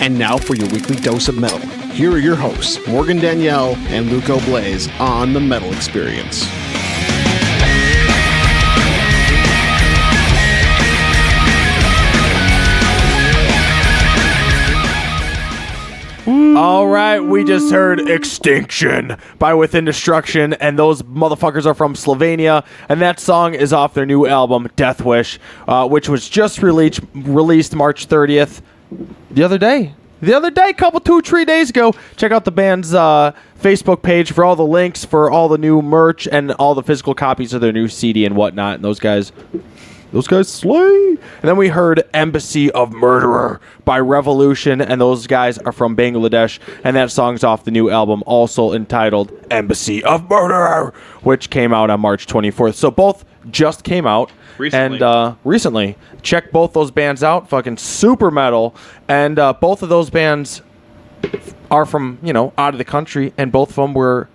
And now for your weekly dose of metal. Here are your hosts, Morgan Danielle and Luco Blaze on The Metal Experience. All right, we just heard Extinction by Within Destruction, and those motherfuckers are from Slovenia, and that song is off their new album, Death Wish, which was just released March 30th, the other day, 3 days ago. Check out the band's Facebook page for all the links for all the new merch and all the physical copies of their new CD and whatnot, and those guys slay. And then we heard Embassy of Murderer by Revolution, and those guys are from Bangladesh, and that song's off the new album, also entitled Embassy of Murderer, which came out on March 24th. So both just came out recently. Check both those bands out. Fucking super metal. And both of those bands are from, out of the country, and both of them were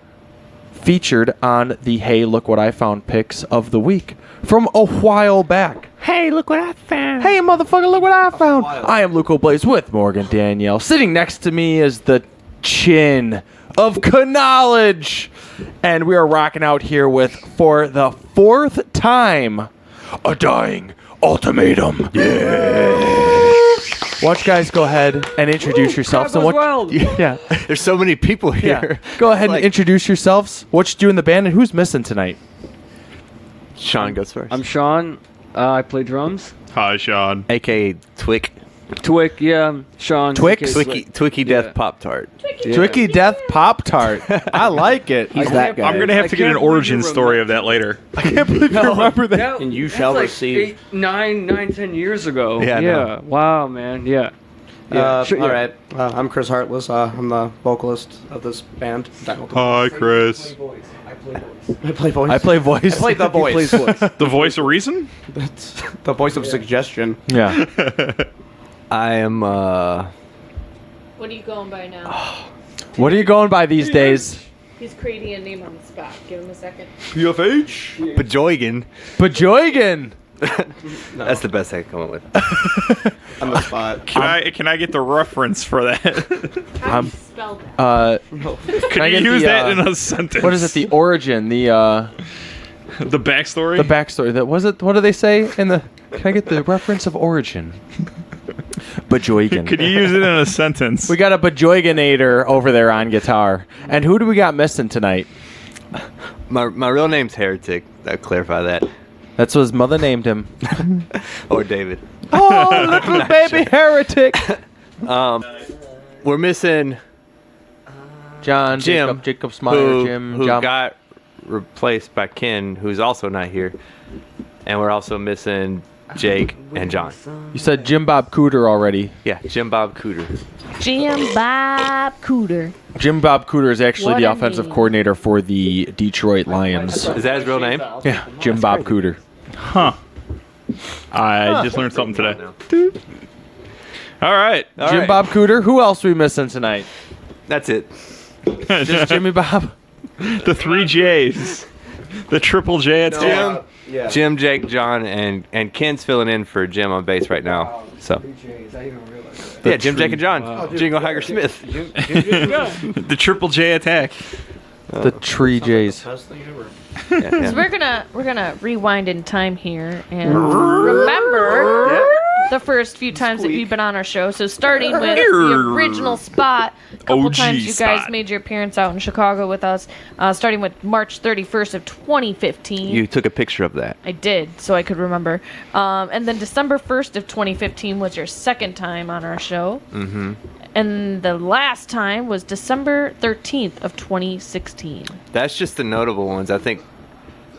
featured on the Hey Look What I Found picks of the week from a while back. Hey, look what I found. Hey, motherfucker, look what I found. I am Luco Blaze with Morgan Danielle. Sitting next to me is the chin of knowledge. And we are rocking out here with, for the fourth time, A Dying Ultimatum. Yeah. Why don't you guys go ahead and introduce yourselves? Crowd And goes wild. Yeah, There's so many people here. yeah. Go ahead and introduce yourselves. What you do in the band, and who's missing tonight? Sean goes first. I'm Sean. I play drums. Hi, Sean. AKA Twick. Twick, yeah. Sean. Twix? aka Twicky Yeah. Death Pop Tart. Yeah. Twicky Death Pop Tart. I like it. He's that guy. I'm gonna have to get an origin story of that later. I can't believe you remember that. And you that's shall like receive. 10 years ago. Yeah, I know. Wow, man. Yeah. Sure, All right. I'm Chris Hartless. I'm the vocalist of this band. Hi, Chris. I play voice. I play voice. I play the He plays voice. voice. The voice of reason? That's the voice of suggestion. Yeah. I am. What are you going by now? What are you going by these days? He's creating a name on the spot. Give him a second. PFH? Bajoigan. Bajoigan. That's the best I can come up with. On the spot. Can I get the reference for that? How do you spell that? Can I you get use the, that in a sentence? What is it? The origin, the backstory? backstory. That was it. What do they say in the? Can I get the reference of origin? Bajoigan. Could you use it in a sentence? We got a Bajoiganator over there on guitar. And who do we got missing tonight? My real name's Heretic. I'll clarify that. That's what his mother named him. Or David. Oh, little baby heretic. We're missing John, Jim, Jacob Smyer, who John. got replaced by Ken, who's also not here. And we're also missing Jake and John. You said Jim Bob Cooter already. Yeah, Jim Bob Cooter. Jim Bob Cooter. Jim Bob Cooter is actually What the a offensive name. coordinator for the Detroit Lions. Is that his real name? Yeah, Jim Bob Cooter. Huh. I just learned something today. All right. Jim Bob Cooter. Who else we missing tonight? That's it. Just Jimmy Bob. The 3 J's. The triple J attack. Yeah. Jim, Jake, John, and Ken's filling in for Jim on bass right now. So yeah, Jim, Jake, and John. Jingle Hager Smith. The triple J attack. The Tree Jays. Best thing ever. Yeah, yeah. So we're gonna rewind in time here and remember the first few times that you've been on our show. So starting with the original spot, a couple OG times you guys spot. made your appearance out in Chicago with us. Starting with March 31st of 2015. You took a picture of that. I did, so I could remember. And then December 1st of 2015 was your second time on our show. Mm-hmm. And the last time was December 13th of 2016. That's just the notable ones. I think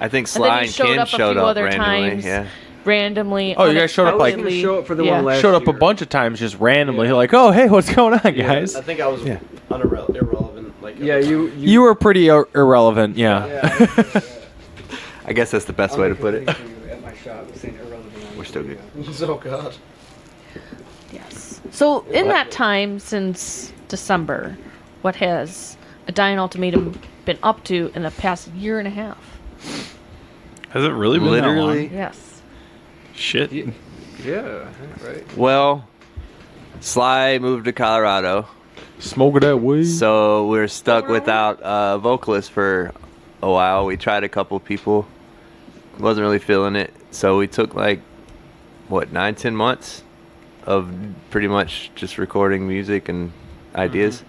And then Sly you and showed Ken up a showed few up other randomly. times. Yeah. Randomly. Oh, you guys showed up, like- I was gonna show up for the Yeah. one last Showed up a year. bunch of times just randomly. Like, oh, hey, what's going on, guys? I think I was irrelevant. Like Yeah, you You were pretty irrelevant, yeah. I guess that's the best way to put it. At my shop, saying irrelevant. We're still good. Oh God. Yes. So in that time since December, what has A Dying Ultimatum been up to in the past year and a half? Has it really been that long? Literally. Yes. Shit. Yeah, right. Well, Sly moved to Colorado, Smoking that weed. so we're stuck without a vocalist for a while. We tried a couple people, wasn't really feeling it, so we took like 9-10 months of pretty much just recording music and ideas.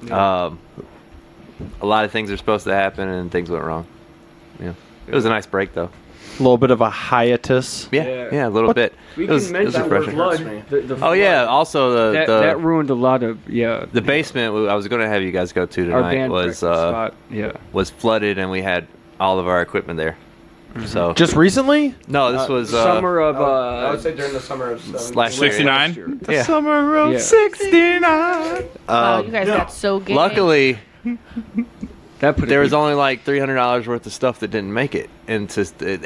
A lot of things are supposed to happen and things went wrong. Yeah, it was a nice break though. A little bit of a hiatus. Yeah, a little bit. We It was can mention the refreshing. flood. The Oh yeah, flood. also That ruined a lot of the basement I was going to have you guys go to our tonight band was practice spot. Yeah. was flooded and we had all of our equipment there. So Just recently? no, this was Summer of I would say during the summer of last year. 69? Yeah. Summer of Yeah. 69. Wow, you guys got so gay. Luckily, That put there was only like $300 worth of stuff that didn't make it, and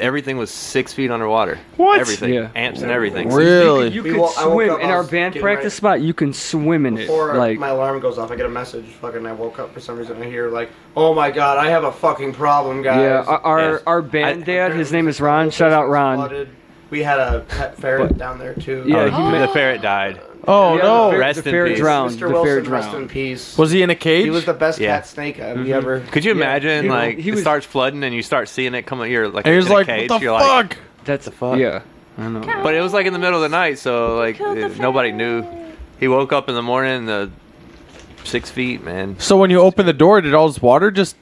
everything was 6 feet underwater. What? Everything, Yeah. amps and everything. Really? You We could wo- I woke swim up, in I our was band getting practice ready. spot. You can swim in it. Before Like my alarm goes off, I get a message. Fucking, I woke up for some reason. I hear like, "Oh my God, I have a fucking problem, guys." yeah, our Yes. our band I- dad. His name is Ron. Shout out Ron. Flooded. We had a pet ferret down there too. Yeah, Oh, he the ferret died. Oh, Yeah, no. the fer- Rest the in ferret peace. drowned. Mr. The Wilson, ferret rest in drowned. peace. Was he in a cage? He was the best Yeah. cat snake we ever. Could you imagine He it was- starts flooding and you start seeing it come? You're like and he was in a like, cage. what the You're fuck? like, That's the fuck? Yeah. I know. But it was like in the middle of the night, so like Killed the nobody fire. knew. He woke up in the morning, 6 feet, man. So when you opened the door, did all this water just?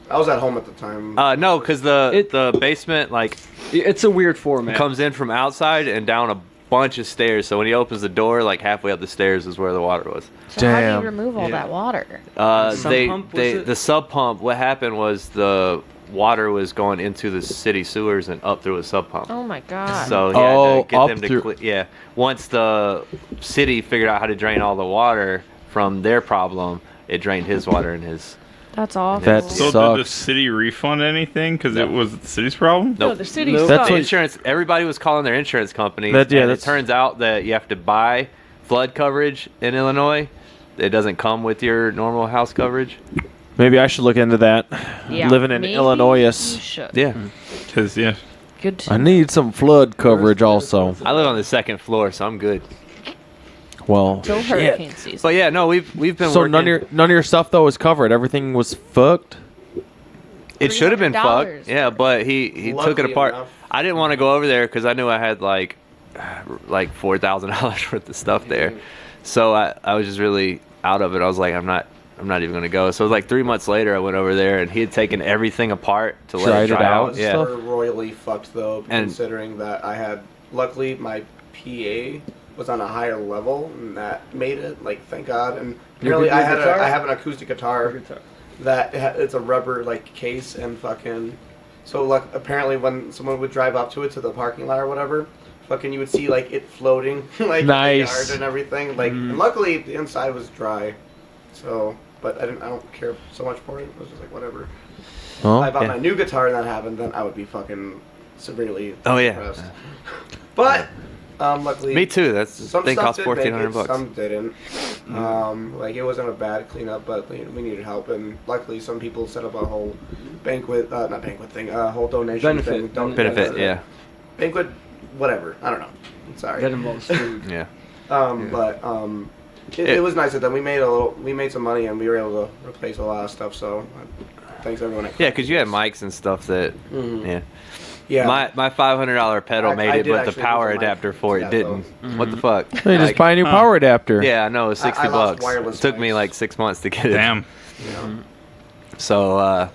I was at home at the time. No, because the basement like It's a weird format. comes in from outside and down a bunch of stairs. So when he opens the door, like halfway up the stairs is where the water was. So how do Damn. you remove all Yeah. that water? Sump pump, was it? The sub pump. What happened was the water was going into the city sewers and up through a sub pump. Oh my god. So he Oh, had to get up them to through- yeah. Once the city figured out how to drain all the water from their problem, it drained his water and his. That's awful. That's- So did the Sucks. city refund anything? Because it was the city's problem? No, Nope. the city Nope. That's sucks. The what- insurance. Everybody was calling their insurance companies. That- yeah, and it that's- turns out that you have to buy flood coverage in Illinois. It doesn't come with your normal house coverage. Maybe I should look into that. Yeah, Living in maybe Illinois, you yes. should. Yeah, Because, yeah. Good. To I need some flood coverage also. I live on the second floor, so I'm good. Well, Till hurricane season. But yeah, no, we've been so working. none of your stuff though was covered. Everything was fucked. It should have been fucked. $300 Yeah, but he took it Luckily apart. enough. I didn't want to go over there because I knew I had like $4,000 worth of stuff there. So I was just really out of it. I was like, I'm not even gonna go. So it was like 3 months later, I went over there and he had taken everything apart to let Tried it it dry out out. and Yeah. stuff? We're royally fucked though, And- considering that I had. Luckily, my PA was on a higher level, and that made it. Like, thank God. And apparently, Your guitar? I have an acoustic guitar that it's a rubber like case and fucking. So like apparently, when someone would drive up to it to the parking lot or whatever, fucking you would see like it floating like in the Nice. yard and everything. Like, and luckily the inside was dry. So, but I don't care so much for it. I was just like whatever. If I Oh, bought yeah. my new guitar and that happened, then I would be fucking severely Oh, yeah. depressed. But luckily, Me too. That's some thing stuff cost did make $1,400 it, bucks. some didn't. Like it wasn't a bad cleanup, but we needed help, and luckily some people set up a whole not banquet thing, a whole donation Benefit. thing. Don't- Benefit, yeah, Banquet, whatever. I don't know. Sorry. That involves food. yeah. But it was nice of them. We made some money, and we were able to replace a lot of stuff. So thanks everyone. Yeah, because you had mics and stuff that, yeah. Yeah. My $500 pedal I made it, did but the actually power lose a mic adapter for to it that, didn't. What the fuck? you just Like, buy a new power adapter. yeah, I know, it was 60 I lost bucks. wireless It took me mics. like 6 months to get it. Damn. So,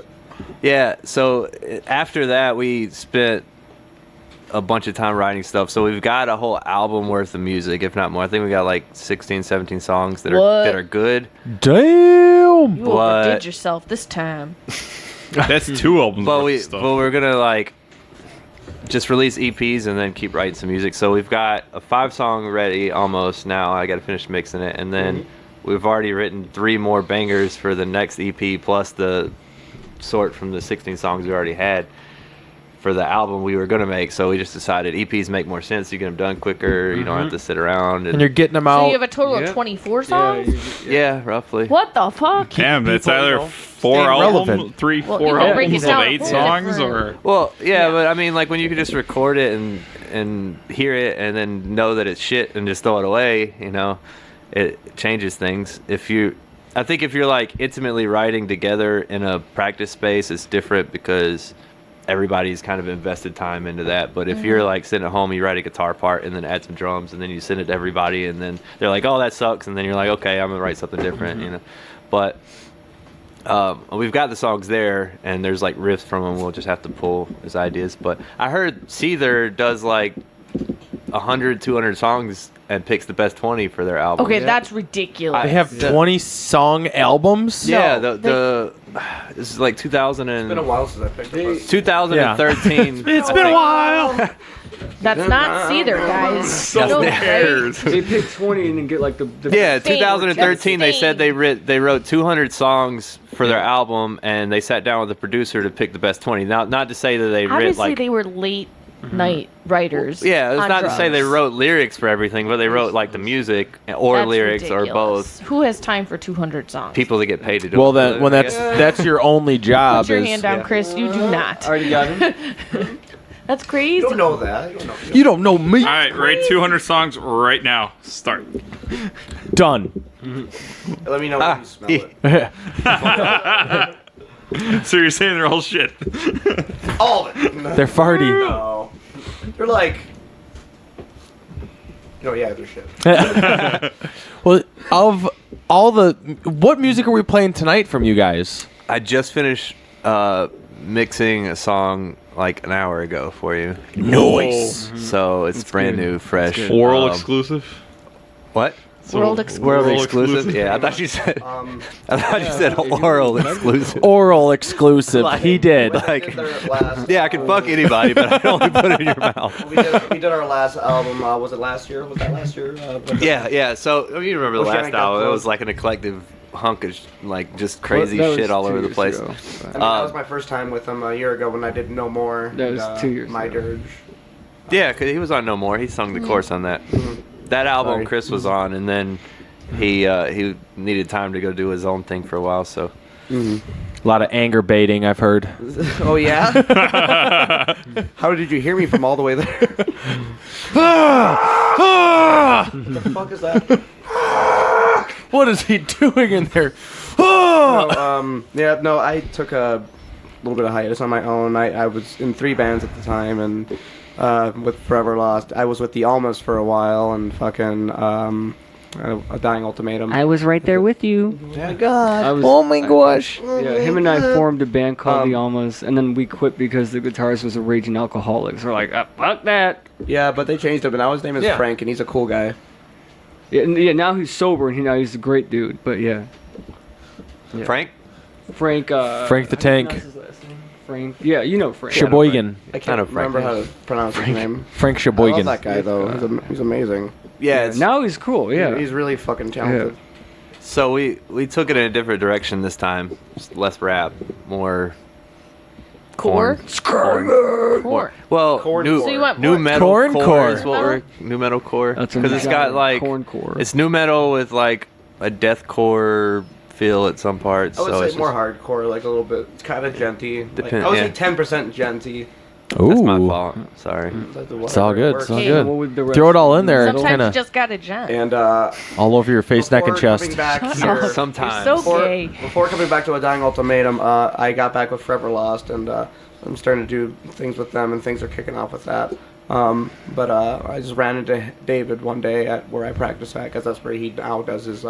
yeah, so after that, we spent a bunch of time writing stuff. So we've got a whole album worth of music, if not more. I think we got like 16, 17 songs that What? are good. Damn. You But- overdid yourself this time. That's 2 albums But worth of stuff. we're gonna like just release EPs and then keep writing some music. So we've got a 5-song ready almost now. I got to finish mixing it, and then we've already written 3 more bangers for the next EP, plus the sort from the 16 songs we already had for the album we were gonna make. So we just decided EPs make more sense. You get them done quicker. You don't have to sit around. And you're getting them So out. you have a total Yeah. of 24 songs? yeah, roughly. What the fuck? Damn, that's people, either you know, 4 staying albums, relevant. 3, Well, 4 you can break albums it of down 8 for songs, different- or Well, yeah, but I mean, like when you can just record it and hear it and then know that it's shit and just throw it away, you know, it changes things. I think if you're like intimately writing together in a practice space, it's different because everybody's kind of invested time into that. But if you're like sitting at home, you write a guitar part and then add some drums and then you send it to everybody and then they're like, oh, that sucks. And then you're like, okay, I'm gonna write something different, you know. But we've got the songs there, and there's like riffs from them. We'll just have to pull as ideas. But I heard Seether does like 100, 200 songs and picks the best 20 for their album. Okay, that's ridiculous. They have 20 song albums. Yeah, No, the this is like 2000 It's been a and while since I picked up. 2013. It's been a while. That's not Seether, guys. so No, right? cares? They pick 20 and then get like the Yeah, Spain, 2013. They Spain. said they wrote 200 songs for their album, and they sat down with the producer to pick the best 20. Now, not to say that they writ Obviously, like they were late night writers. yeah, it's on not to say they drugs. wrote lyrics for everything, but they wrote like the music or That's lyrics or ridiculous. both. Who has time for 200 songs? People that get paid to do Well, it. then when that's your only job Put your is hand down, yeah. Chris. You do not. Already got him. That's crazy. You don't know that. You don't know. you don't know me. All right, write 200 songs right now. Start. Done. Let me know when you smell it. So you're saying they're all shit? All of it. They're farty. No. They're like Oh yeah, they're shit. Well, of all the, what music are we playing tonight from you guys? I just finished mixing a song like an hour ago for you. Nice. So it's brand new, fresh. Oral exclusive. What? World exclusive. World exclusive? Yeah, I thought you said. I thought you said oral exclusive. Oral exclusive. He did. Like, yeah, I can fuck anybody, but I can only put it in your mouth. We did our last album. Was it last year? Was that last year? Yeah. So you remember the We're last trying to album? get It was close. like an eclectic hunk of like just crazy That was shit all 2 over the years place. ago. I mean, that was my first time with him a year ago when I did No More. That was 2 years My ago. Dirge. Yeah, because he was on No More. He sung the chorus on that. That album Sorry. Chris was on, and then he needed time to go do his own thing for a while. So A lot of anger baiting, I've heard. Oh yeah. How did you hear me from all the way there? What the fuck is that? What is he doing in there? Yeah, no, I took a little bit of hiatus on my own. I was in 3 bands at the time, and with Forever Lost. I was with the Almas for a while, and fucking a Dying Ultimatum. I was right there with you. my God. I was, Oh my gosh. Yeah, him and I formed a band called The Almas, and then we quit because the guitarist was a raging alcoholic. So we're like, fuck that. Yeah, but they changed him, and now his name is Yeah. Frank, and he's a cool guy. Yeah, now he's sober, and now he's a great dude. But yeah, Frank, Frank. Frank the Tank. What's his last name? Frank. Yeah, you know Frank. Sheboygan. I I can't know Frank. remember how to pronounce his name. Frank I love Sheboygan. that guy, though. He's amazing. yeah. It's, Now he's cool. Yeah. He's really fucking talented. so we took it in a different direction this time. Just less rap, more Core. corn. Core. Well, Corn new core. So you want new more metal Corn core core. is what we're new metal core That's what because we it's got. got like Corncore. it's new metal with like a deathcore feel at some parts. I would so say it's more just- hardcore, like a little bit. It's kind of genty. Like, Depend- I would yeah. say 10% genty. That's my Ooh. fault. Sorry. It's all good. It's all Hey. good. What would the Throw it all in rest- there. It's Sometimes kind you of just got a gent. And all over your face, neck, and before chest. coming back Shut here, up. Sometimes. You're so gay. before coming back to A Dying Ultimatum, I got back with Forever Lost, and I'm starting to do things with them, and things are kicking off with that. But I just ran into David one day at where I practice at, because that's where he now does his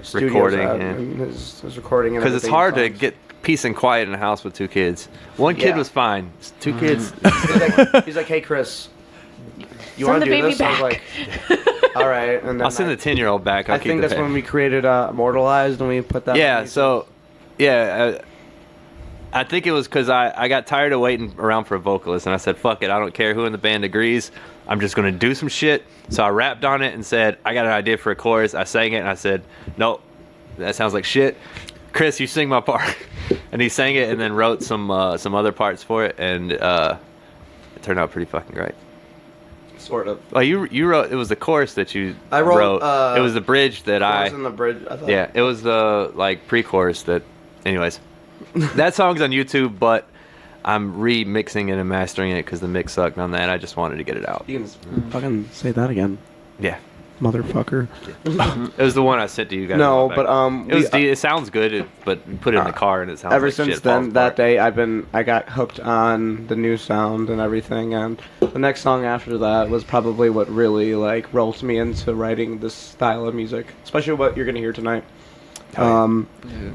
studios Recording, at, yeah. and his recording. Because it's everything, hard to songs. get peace and quiet in a house with 2 kids. One kid Yeah. was fine. 2 kids. He's like, hey Chris, you Send want the to do baby this? I was back. like, all right. And then I'll send the 10-year-old back. I'll I keep think the that's pay. when we created Immortalized, and we put that. Yeah, on so, yeah, I think it was because I got tired of waiting around for a vocalist, and I said, fuck it, I don't care who in the band agrees. I'm just going to do some shit. So I rapped on it and said, I got an idea for a chorus. I sang it, and I said, nope, that sounds like shit. Chris, you sing my part. And he sang it and then wrote some other parts for it, and it turned out pretty fucking great. sort of. Well, you wrote, it was the chorus that you I wrote, it was the bridge that Chorus in the bridge. I thought. yeah, it was the like pre-chorus that. Anyways, that song's on YouTube, but I'm remixing it and mastering it because the mix sucked on that. I just wanted to get it out. You can fucking say that again, Yeah, motherfucker. it was the one I sent to you guys. No, back. but it was. It sounds good, but you put it in the car and it sounds. ever like since shit falls then, that apart. day, I got hooked on the new sound and everything, and the next song after that was probably what really like roped me into writing this style of music, especially what you're gonna hear tonight.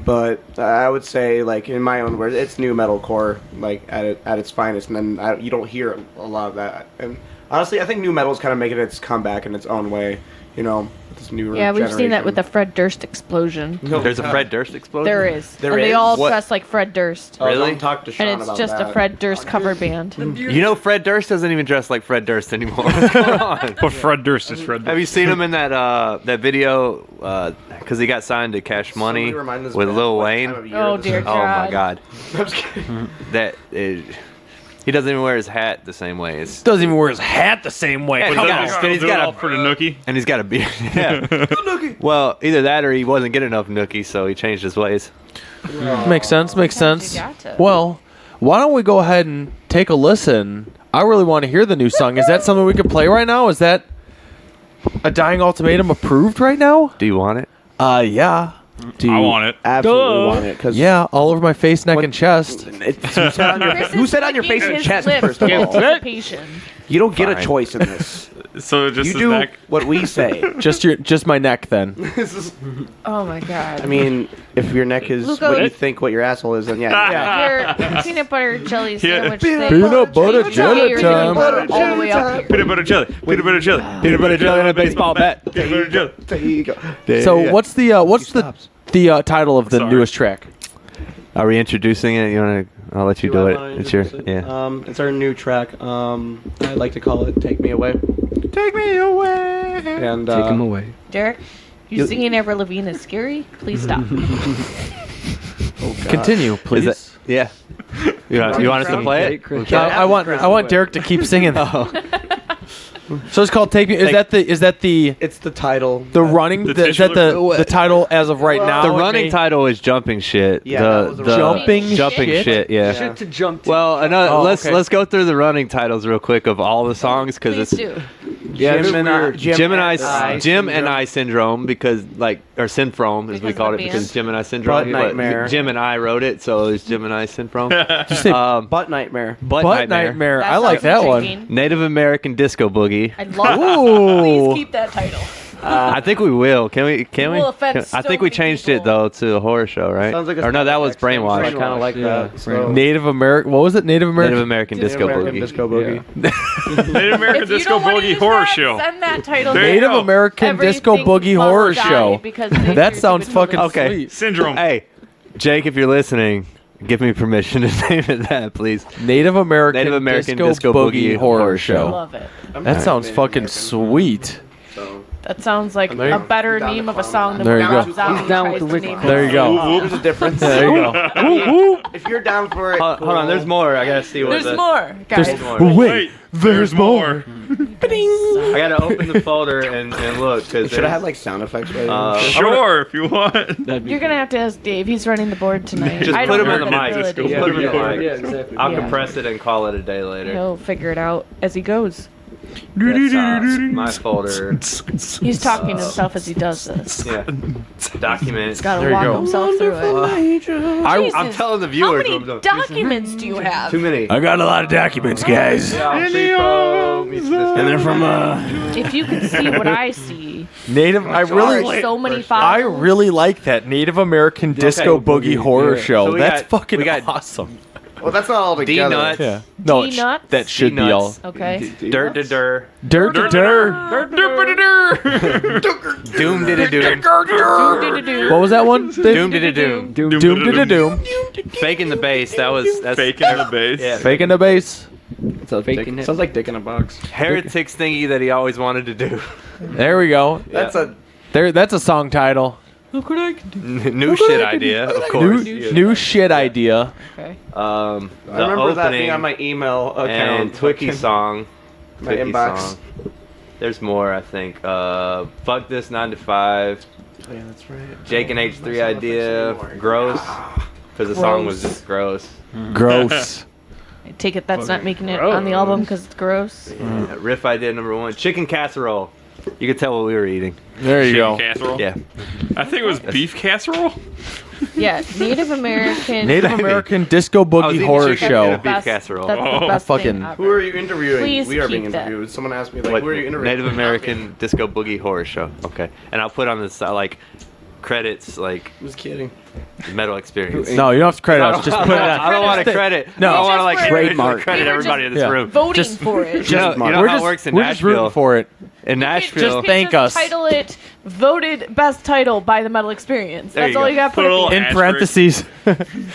But I would say, like in my own words, it's new metalcore, like at its finest, and then you don't hear a lot of that. And honestly, I think new metal's kind of making its comeback in its own way. You know, with this new Yeah, we've seen that with the generation. Fred Durst explosion. No, There's a Fred Durst explosion. There is. There and they is? all What? dress like Fred Durst. Oh, Really? don't talk to Sean And it's about just that. a Fred Durst cover band. You know, Fred Durst doesn't even dress like Fred Durst anymore. What's going on? But Fred Durst is Fred Have Durst. you seen him in that video? Because he got signed to Cash Money Somebody remind this with man Lil what Wayne. time of year Oh, this dear is. Oh my God. God, I'm just kidding. that is, he doesn't even wear his hat the same way. It's, Doesn't even wear his hat the same way. Yeah, Come he on. does. He's got a- for the nookie. and he's got a beard. Yeah. Well, either that or he wasn't getting enough nookie, so he changed his ways. Makes sense. Makes Sometimes sense. you got to. Well, why don't we go ahead and take a listen? I really want to hear the new song. Is that something we could play right now? Is that a Dying Ultimatum approved right now? Do you want it? Yeah. Do I you want it. Absolutely Duh. want it. Cause Yeah, all over my face, neck, and chest. who said on your, Chris who is said on your licking face and his chest lips first of in all? anticipation. You don't get a Fine. choice in this. So just You his do neck. what we say. Just my neck then. Oh my god. I mean, if your neck is Luca, what you think what your asshole is, then yeah. Your peanut butter jelly sandwich Peanut thing. butter Change jelly your time. butter all the way up here. Peanut butter jelly. Peanut butter jelly. Peanut butter jelly and a baseball bat. Peanut butter jelly. There you go. So what's the title of the Sorry. newest track? Are we introducing it? You want to? I'll let you do it. It's your yeah. It's our new track. I like to call it "Take Me Away." Take me away. And Take him away. Derek, you singing Avril Lavigne is scary. Please stop. Continue, please. Is that, yeah. You want us to play it? Chris. I want Derek to keep singing though. So it's called "Take Me." Is that the It's the title. running? The Is that titular- the title as of right now? The It running may- title is jumping shit. Yeah, that was the the Jumping jumping shit? shit. Yeah. Shit to jump to. Well, another, Oh, let's okay. go through the running titles real quick of all the songs because Please it's do. Gemini syndrome because or syndrome as we Because called of it the because band? Gemini syndrome. Butt nightmare. Jim and I wrote it, so it's Gemini syndrome. Just say Butt Nightmare. Butt Butt nightmare. Nightmare. That I like sounds that one. intriguing. Native American Disco Boogie. I love that. Ooh. Please keep that title. I think we will. Can we? Will offend I so think we many changed people. it though to a horror show, right? Sounds like a or no, that was I kind Brainwash. of like Yeah, that. So. Native American. What was it? Native Native American. American Disco American Boogie. Disco Boogie. Native American If you Disco don't wanna Boogie use Horror that, Show. Send that title. There you Native go. American Disco Everything Boogie must Horror die Show. because they That fear sounds to be fucking told. Okay. sweet. Syndrome. Hey, Jake, if you're listening, give me permission to name it that, please. Native American, Native American Disco, Boogie, Horror Show. Love it. That sounds fucking sweet. That sounds like There you a go. better name of a song than There what you go. Rob Zombie He's down tries with the to name Wicked. There you go. There's a difference. There you go. If you're down for it, Hold on, there's more. I gotta see what. There's the, more, guys. Wait, there's more. I gotta open the folder and look because Should I have like sound effects ready? Sure, if you want. That'd be You're gonna have to ask Dave. He's running the board tonight. Just I put don't him on have the mic. ability. Just put him in the mic. Yeah, exactly. I'll Yeah. compress it and call it a day later. He'll figure it out as he goes. That's my folder. He's talking to himself as he does this. Yeah. Documents. He's got There to you walk go. himself through it. I'm Jesus. telling the How viewers. many what I'm doing. documents do you have? Too many. I got a lot of documents, guys. Yeah, pre-pro, meets this And they're from If you could see what I see, Native. I there really, are so many I files. really like that Native American Disco Boogie Horror Show. So we That's got- fucking we got- awesome. Well, that's not all together. D-nuts. Yeah. No, D-nuts? that should be all. D-nuts. Okay. Dirt to dur. Dirt to dirt. Doom did a doom. Do-do-do-do. What was that one? Doom did a doom. Doom to doom. Faking the bass. That's Faking the bass. Yeah. Faking the bass. faking it. Sounds like dick in a box. Heretics thingy that he always wanted to do. There we go. That's a That's a song title. New shit idea, of course. New shit idea. Okay. The I remember that being opening on my email account. and Twicky song. My Twicky inbox. song. There's more, I think. Fuck this 9 to 5. Oh, yeah, that's right. Jake and H3 idea. Gross. Because the song was just gross. Gross. I take it that's not making it on the album because it's gross. Riff idea number 1. Chicken casserole. You could tell what we were eating. There you go. Casserole. Yeah. I think it was beef casserole. Yeah, Native American. Native American Disco I was Boogie eating Horror chicken Show. and a beef casserole. That's the Oh. best Fucking- thing ever. Who are you interviewing? Please we are being keep that. interviewed. Someone asked me, like, What, who are you interviewing? Native American Disco Boogie Horror Show. Okay. And I'll put on this, like, credits, like, Who's kidding? metal experience. No, you don't have to credit us. Just put it I on. don't want to credit. No. I don't want to, We like, just credit, trademark. credit We were everybody just in this Yeah. room. Voting Just- for it. You know We're how it just, works in we're just rooting Nashville. for it. In Nashville. thank just us. Title it "Voted Best Title by the Metal Experience." There That's you all go. you got to Put put a at little the In end. parentheses.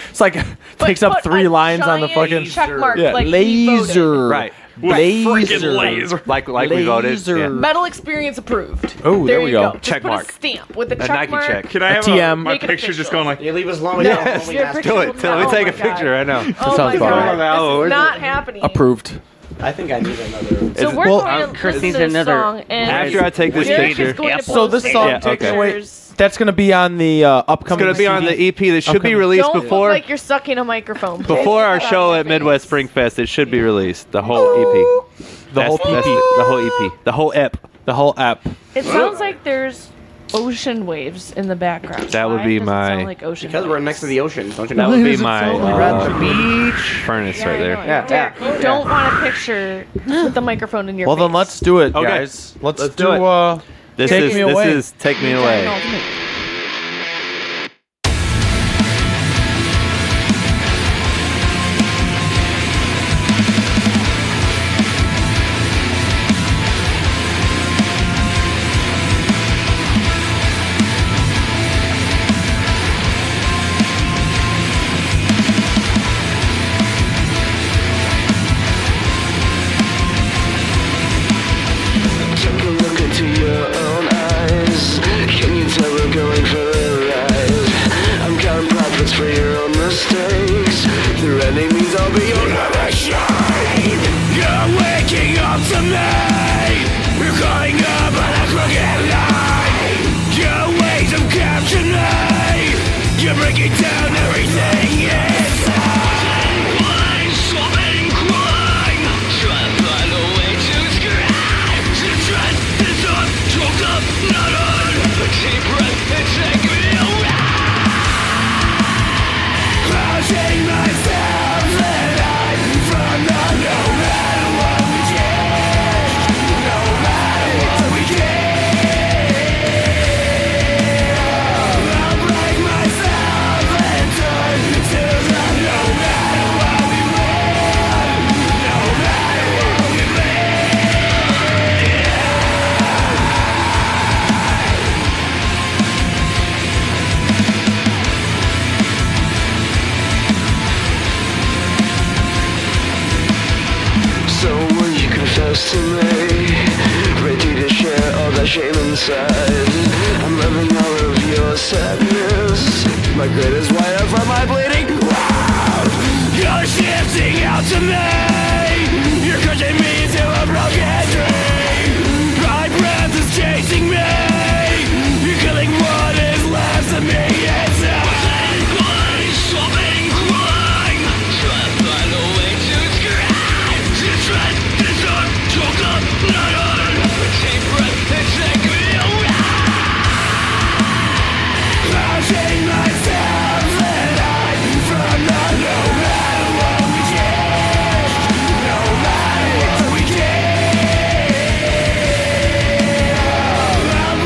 It's like takes up Put 3 a lines on the fucking. giant check mark, Yeah, like we voted. laser. Right. Freaking laser. Like we voted. Laser. Yeah. Metal Experience approved. Oh, there we you go. Just Check put mark. A stamp with the A check Nike mark. check. Can I have TM. my Make it picture just going like? You leave us alone. Yes. Only Your ask- picture Do will it. Let me not- take a oh my God. picture right now. Oh sounds my fine. God. This is not happening. Approved. I think I need another. So we're well, going to Chris listen needs to this another- song, and After I take this Derek picture, is going to So this post song Yeah, okay. takes away. pictures. That's gonna be on the It's upcoming. gonna be on the CD. EP that should be Okay. released Don't before look like you're sucking a microphone. before our show at Midwest Spring Fest. It should be released. The whole EP. The whole That's EP. the whole EP. The whole EP. The whole app. It sounds like there's ocean waves in the background. That would Why be does it my- sound like ocean Because we're waves? next to the ocean, don't you That know? would be does it my sound We're at the beach. furnace Yeah, right I know, there. I Yeah, know. yeah. Don't want to picture with the microphone in your Well, face. then let's do it, Okay. guys. Let's Let's do do it. This Take is Me Away. this is Take Me Away. Ultimate. Take a look into your own eyes. Can you tell we're going for a ride? I'm counting profits for your own mistakes. Through any means, I'll be your never shine. You're waking up to me. You're calling up on a crooked line. Your ways have captured me. You're breaking down everything inside. Solving crime. Try to find a way to scratch. The trust is up, choked up, not on. A deep breath and take me away. Crouching myself and I'm from the no matter what we did. No matter what we did. I'll break myself and turn to the no matter what we win. No matter what we So will you confess to me? Ready to share all that shame inside. I'm loving all of your sadness. My grid is wider from my bleeding. Wow! You're shifting out to me. You're crushing me to a broken dream. My breath is chasing me. You're killing what is left of me inside. Solving crime. Try to find a way to scratch. The trust is up, choked up, not on. A deep breath and take me away. Crouching myself and I'm from the no matter what we did. No matter what we did. I'll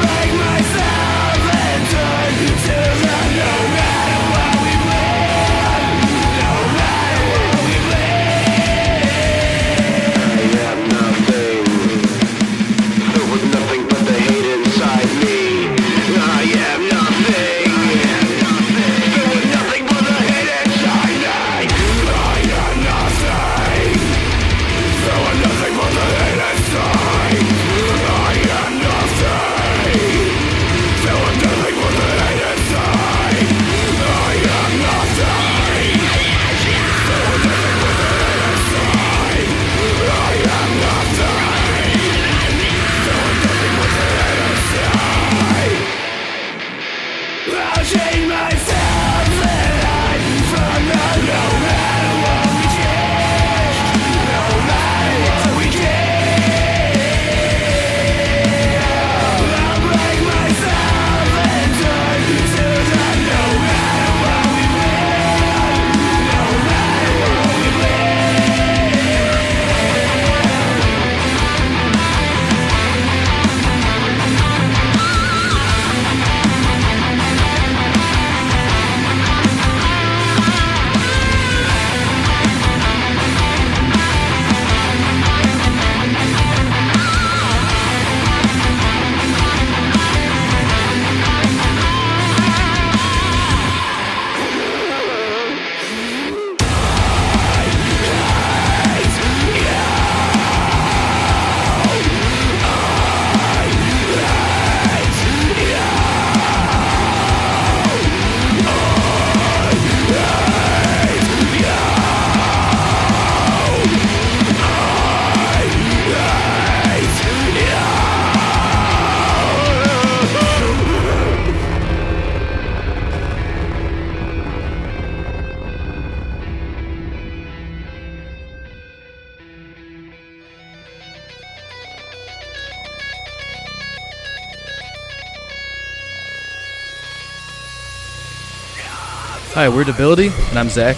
Hi, we're Debility, and I'm Zach.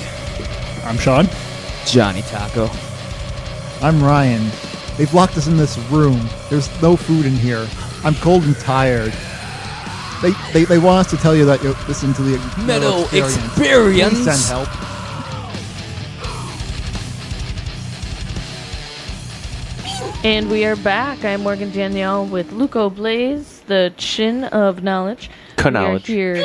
I'm Sean. Johnny Taco. I'm Ryan. They've locked us in this room. There's no food in here. I'm cold and tired. They want us to tell you that you listen to the Metal Experience. Experience. Please send help. And we are back. I'm Morgan Danielle with Luco Blaze, the chin of knowledge. Knowledge. We are here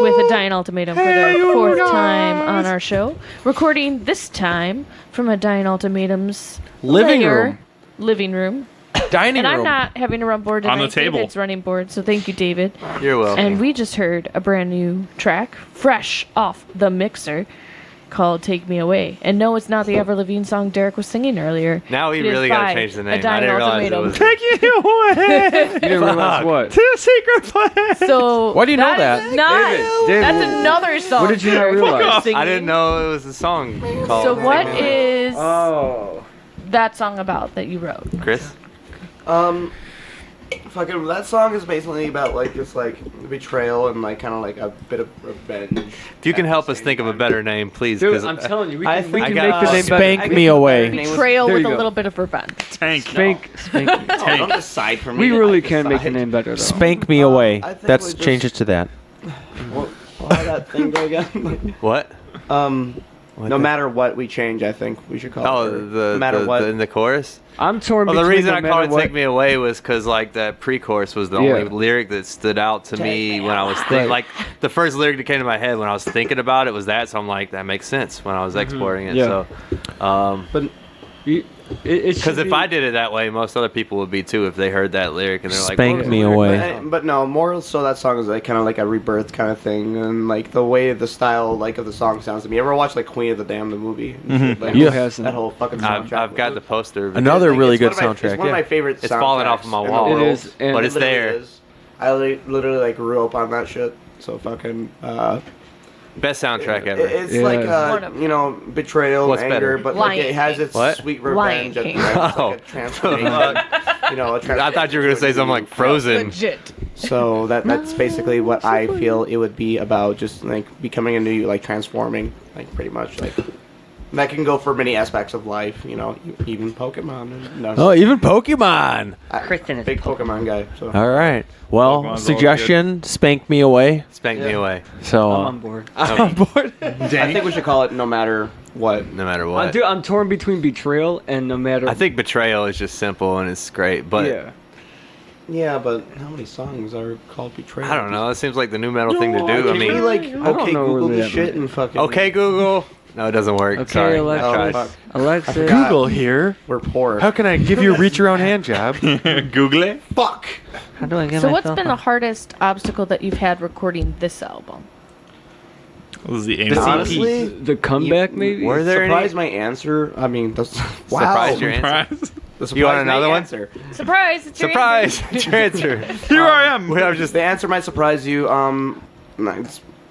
with a Dying Ultimatum for their fourth time on our show. Recording this time from a Dying Ultimatum's Living lair, room. Living room. Dining And room. I'm not having to run board tonight. On the table. David's running board, so thank you, David. You're welcome. And we just heard a brand new track, fresh off the mixer, called Take Me Away. And no, it's not the Ever Lavigne song Derek was singing earlier. Now we It is really got by to change the a name. I Dying didn't realize it Ultimatum. was. Take you away You didn't realize what? to the secret place. So Why do you know is that? Not, David, that's another song. what did you not Derek was realize? singing. I didn't know it was a song called. So what Take Me Away. is Oh. that song about that you wrote? Chris? Fucking that song is basically about like just like betrayal and like kind of like a bit of revenge. If you can help us think of a better name, please. Dude, 'cause I'm telling you, we I can, think we can I make got- the name Spank better. me away. Betrayal There with you a go. little bit of revenge. Tank. Spank. Oh, don't decide for me. We really I can make the decide. name better, though. Spank me away. I think That's we just- change it to that. What that thing go again? What? No matter what we change, I think we should call Oh, it. the no matter what. in the chorus. I'm torn Well, between the reason no I matter called it what. "Take Me Away" was because like that pre-chorus was the Yeah. only lyric that stood out to me when I was thinking. Right. Like the first lyric that came to my head when I was thinking about it was that. So I'm like, that makes sense when I was exporting it. Yeah. So, Because if I did it that way, most other people would be too if they heard that lyric and they're like, Spank "What was me the lyric?" away. But no, more so that song is like kind of like a rebirth kind of thing, and like the way the style like of the song sounds to me. Ever watch like Queen of the Damned the movie? Like, Yeah. that whole fucking soundtrack. I've got the poster. Another really It's good one of my- soundtrack. It's one of my favorite. It's falling off soundtracks of my in the wall. world. It is, and but it's Literally there. is. I literally like grew up on that shit. So fucking. Best soundtrack ever. It's Yeah. like One of- betrayal, What's and anger, better? but like Lion it has King. its What? sweet Lion revenge. At the King. end. It's Oh. like a transformation. I thought you were gonna say something like Frozen. Legit. So that's basically what I feel it would be about, just like becoming a new, like transforming, like pretty much like. That can go for many aspects of life, even Pokemon. And, no, Oh, even Pokemon. Kristen is big Pokemon guy. So. All right. Well, Pokemon's suggestion: spank me away. Spank me Yeah. away. So I'm on board. I'm on board. I think we should call it no matter what. No matter what. Dude, I'm torn between betrayal and no matter. I think betrayal is just simple and it's great, but yeah. Yeah, but how many songs are called betrayal? I don't know. It seems like the new metal thing to do. I Can we mean, like don't okay know Google really this that shit and fucking. okay, Google. No, it doesn't work. Okay, Sorry. Alexa. I Oh, tried. fuck. Alexa. forgot. Google here. We're poor. How can I give you a reach your own hand job? Google it. Fuck. How do I get So my what's cell been phone? the hardest obstacle that you've had recording this album? What was the aim? The Honestly, The comeback, maybe? Were there surprise any? my answer. I mean, that's wow. Surprise your answer. Surprise. The surprise You want my another one? answer. Surprise! It's your Surprise! It's your answer. Here I am. Well, I was just. The answer might surprise you.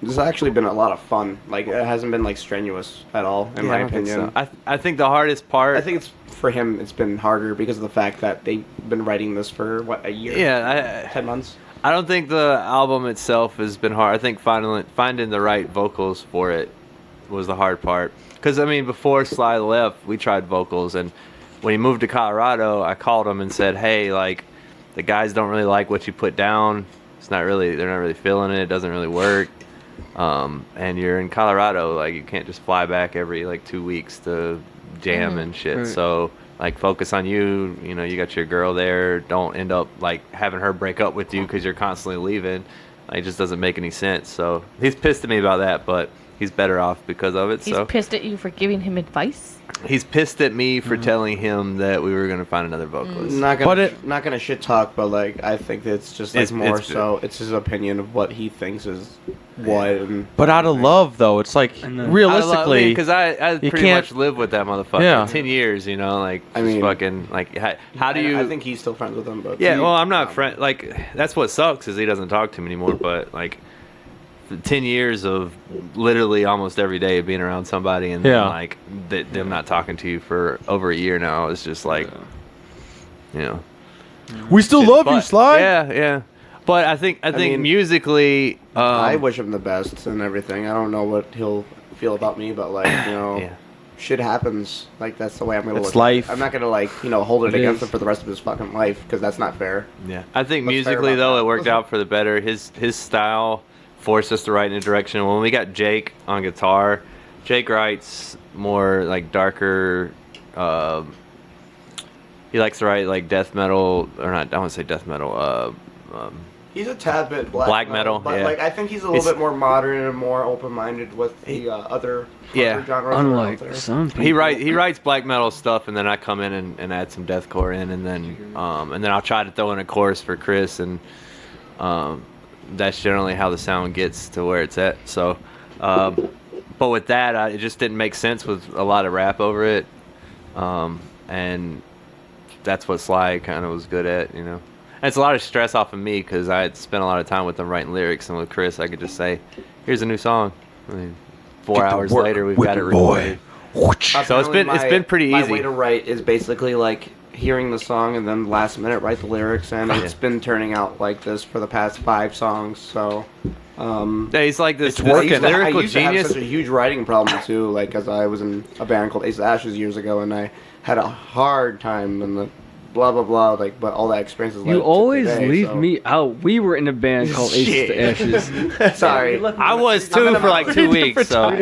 It's actually been a lot of fun. Like it hasn't been like strenuous at all, in Yeah, my I don't think opinion. so. I think the hardest part. I think it's for him. It's been harder because of the fact that they've been writing this for what, a year? Yeah, 10 months. I don't think the album itself has been hard. I think finding the right vocals for it was the hard part. Because I mean, before Sly left, we tried vocals, and when he moved to Colorado, I called him and said, "Hey, like, the guys don't really like what you put down. They're not really feeling it. It doesn't really work. And you're in Colorado, like, you can't just fly back every like 2 weeks to jam and shit. Right. So like, focus on you. You know, you got your girl there. Don't end up like having her break up with you because you're constantly leaving. Like, it just doesn't make any sense. So he's pissed at me about that, but he's better off because of it. He's so pissed at you for giving him advice. he's pissed at me for telling him that we were gonna find another vocalist. Not gonna shit talk, but like I think it's just like it's his opinion of what he thinks is what. And But out of love, though, it's like realistically, because I you pretty can't- much lived with that motherfucker. Yeah. 10 years, you know, like, I mean, fucking, like, how do you? I think he's still friends with him, but Yeah, well, I'm not friend. Like, that's what sucks is he doesn't talk to me anymore. But like, 10 years of literally almost every day being around somebody, and Yeah. then, like them not talking to you for over a year now is just like, you know, we still shit, love you, but- Sly. Yeah, yeah. But I think mean, musically, I wish him the best and everything. I don't know what he'll feel about me, but like yeah. shit happens. Like that's the way I'm gonna It's look. life. At it. I'm not gonna like hold it It against is. him for the rest of his fucking life because that's not fair. Yeah, I think What's fair musically about though that? it worked out for the better. His style forced us to write in a direction. When we got Jake on guitar, Jake writes more like darker. He likes to write like death metal, or not. I don't want to say death metal. He's a tad bit Black metal, but yeah. like I think he's a little bit more modern and more open-minded with the other genres. that are out Unlike there. some people. He writes black metal stuff, and then I come in and add some deathcore in, and then I'll try to throw in a chorus for Chris, and that's generally how the sound gets to where it's at. So, but with that, it just didn't make sense with a lot of rap over it, and that's what Sly kind of was good at, you know. And it's a lot of stress off of me because I had spent a lot of time with him writing lyrics, and with Chris, I could just say, "Here's a new song." I mean, 4 hours later, we've got it recorded. So it's been pretty My easy. way to write is basically like hearing the song and then last minute write the lyrics, and it's been turning out like this for the past 5 songs. So. Yeah, he's like this I lyrical used to have genius. such a huge writing problem too, like because I was in a band called Ace of Ashes years ago, and I had a hard time in the blah blah blah, like, but all that experience is. You always leave me out. We were in a band called Ace to Ashes. Sorry, I was too for like 2 weeks. So I'm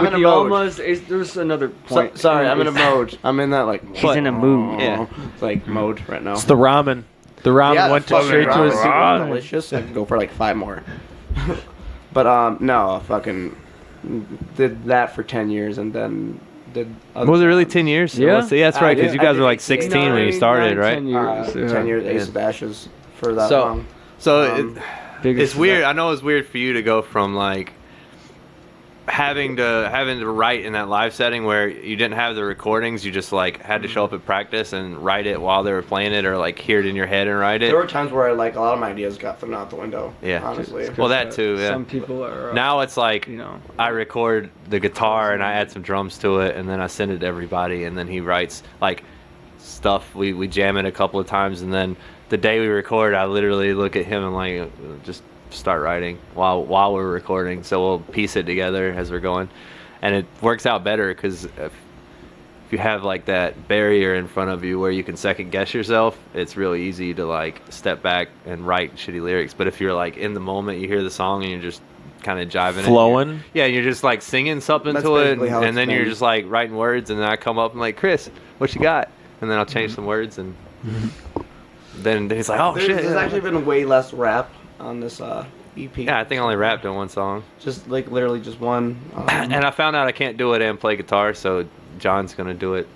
in a the mode. Almas, there's another point. Sorry, I'm in a mode. I'm in that like. He's in a mood. Yeah. Like mode right now. It's the ramen. The ramen went fucking straight to ramen his. was delicious. I could go for like 5 more. But no, fucking did that for 10 years and then did. Was it really 10 years? Yeah. So, that's right, because you guys I were like did 16 when you started, right? 10 years. 10 years Ace of Ashes for that So- long. So Biggest it's weird. I know it's weird for you to go from like having to write in that live setting where you didn't have the recordings. You just like had to show up at practice and write it while they were playing it, or like hear it in your head and write it. There were times where like a lot of my ideas got thrown out the window. Yeah. honestly. Well, that too. Yeah. Some people are. Now it's like you know. I record the guitar and I add some drums to it, and then I send it to everybody, and then he writes like stuff. We jam it a couple of times, and then the day we record, I literally look at him and like just start writing while we're recording. So we'll piece it together as we're going, and it works out better because if you have like that barrier in front of you where you can second guess yourself, it's really easy to like step back and write shitty lyrics. But if you're like in the moment, you hear the song and you're just kind of jiving Flowing. you're just like singing something That's to it, basically how and it's then you're been. just like writing words, and then I come up and like, Chris, what you got? And then I'll change some words, and then he's like, oh shit. There's actually been way less rap on this EP. Yeah, I think I only rapped on one song. Just like literally just one. And I found out I can't do it and play guitar, so John's gonna do it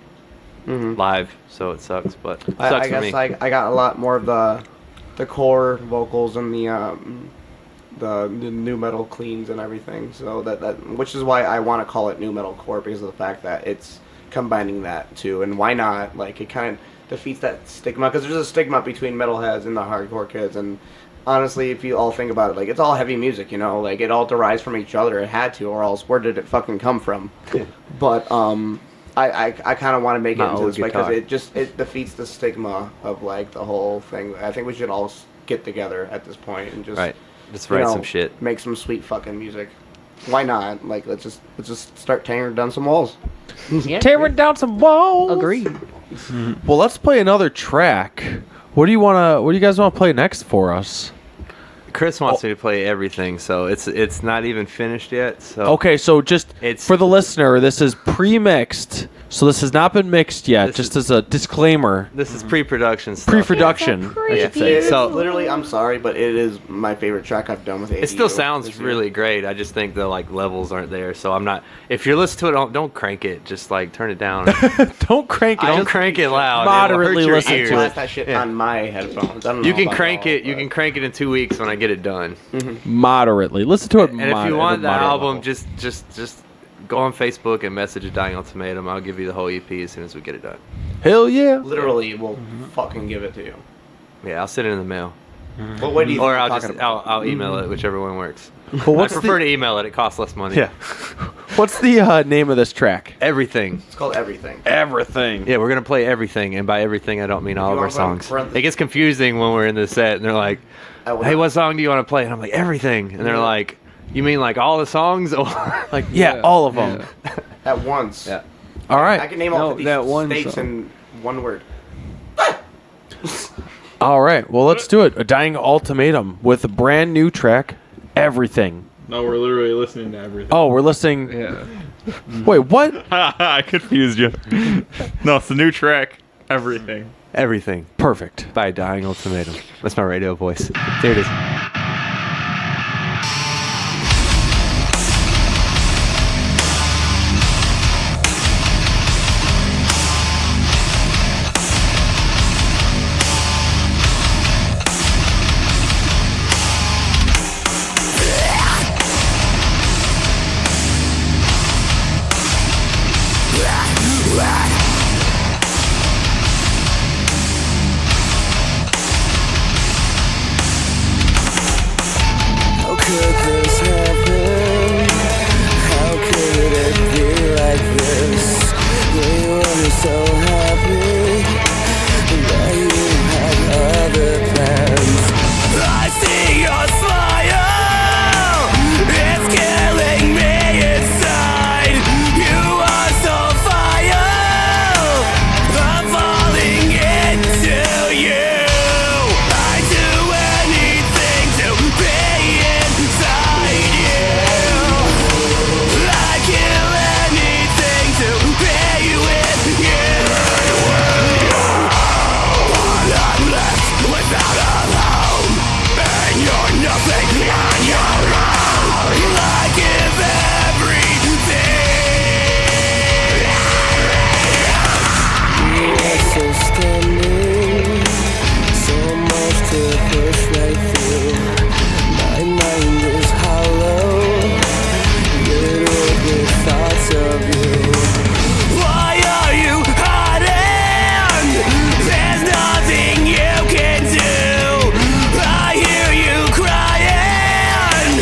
live. So it sucks, but it sucks I for guess me. I got a lot more of the core vocals and the new metal cleans and everything. So that which is why I want to call it new metal core, because of the fact that it's combining that too. And why not? Like it kind of defeats that stigma, because there's a stigma between metalheads and the hardcore kids. And honestly, if you all think about it, like it's all heavy music, you know, like it all derives from each other. It had to, or else where did it fucking come from? But I kind of want to make it into this because it defeats the stigma of like the whole thing. I think we should all get together at this point and just just write some shit, make some sweet fucking music. Why not? Like let's just start tearing down some walls. Tearing down some walls. Agreed. Well, let's play another track. What do you guys want to play next for us? Chris wants me to play everything, so it's not even finished yet. So Okay, so just for the listener, this is pre-mixed, so this has not been mixed yet. Just as a disclaimer, this is pre-production stuff. Pre-production, I should say. So literally, I'm sorry, but it is my favorite track I've done with ADU. it still sounds really great. I just think the like levels aren't there. So I'm not. If you're listening to it, don't crank it. Just like turn it down. Don't crank it. Don't crank it loud. Moderately It'll hurt listen your to ears. it. That shit on my headphones. I don't know You can about crank y'all, it. You but- can crank it in 2 weeks when I get it done. Moderately. Listen to it. And if you want the moderate album, level. just go on Facebook and message a Dying Ultimatum. I'll give you the whole EP as soon as we get it done. Hell yeah. Literally, we'll fucking give it to you. Yeah, I'll send it in the mail. Well, what do you Or think I'll we're just talking about? I'll email it, whichever one works. But I what's prefer the to email it. It costs less money. yeah? What's the name of this track? Everything. It's called Everything. Everything. Yeah, we're gonna play everything, and by everything I don't mean all of our want to put in songs. parentheses? It gets confusing when we're in the set, and they're like, I will "Hey, not. what song do you want to play?" And I'm like, "Everything," and they're like, "You mean like all the songs?" Or Like yeah, all of them. At once. Yeah. All I right. can name all No, 50 that one states song. in one word. All right. Well, let's do it. A Dying Ultimatum with a brand new track, Everything. No, we're literally listening to everything. Oh, we're listening. Yeah. Wait, what? I confused you. No, it's the new track. Everything. Everything Perfect. by Dying Ultimatum. That's my radio voice. There it is. How could this happen? How could it be like this? We were so happy that you had other plans. I see your smile, it's killing me inside. You are so fire, I'm falling into you. I do anything to be inside you. I kill anything to be with you. But I'm left without a home, and you're nothing on your own. I give everything. You're so standing, so much to push right through. My mind is hollow, little bit thoughts of you. Why are you hiding? There's nothing you can do. I hear you crying,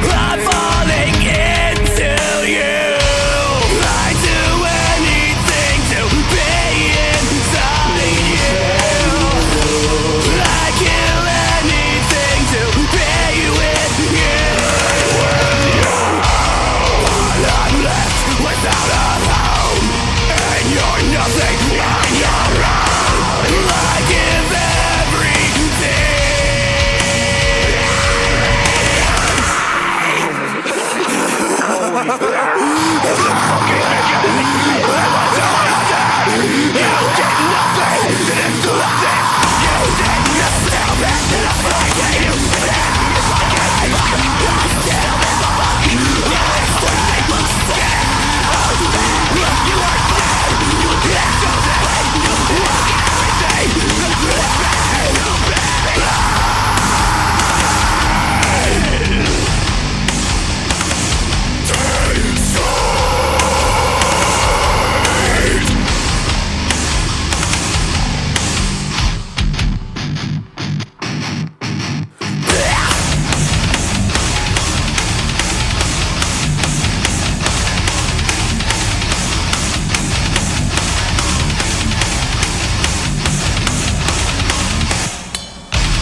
I'm falling into you. I do anything to be inside you. I kill anything to be with you. But I'm left without a home, and you're nothing on your own. I give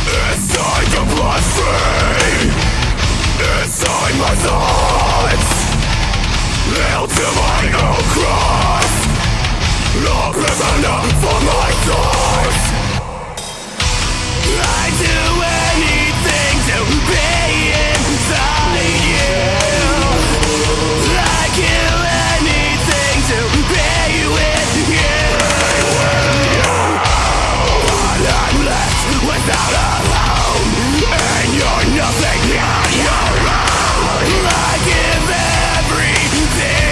Inside the bloodstream, inside my thoughts, nailed to my own cross, a prisoner for my thoughts. I do anything to be inside you. I kill anything to be with you. But I'm left without a home, and you're nothing on your own. I give everything.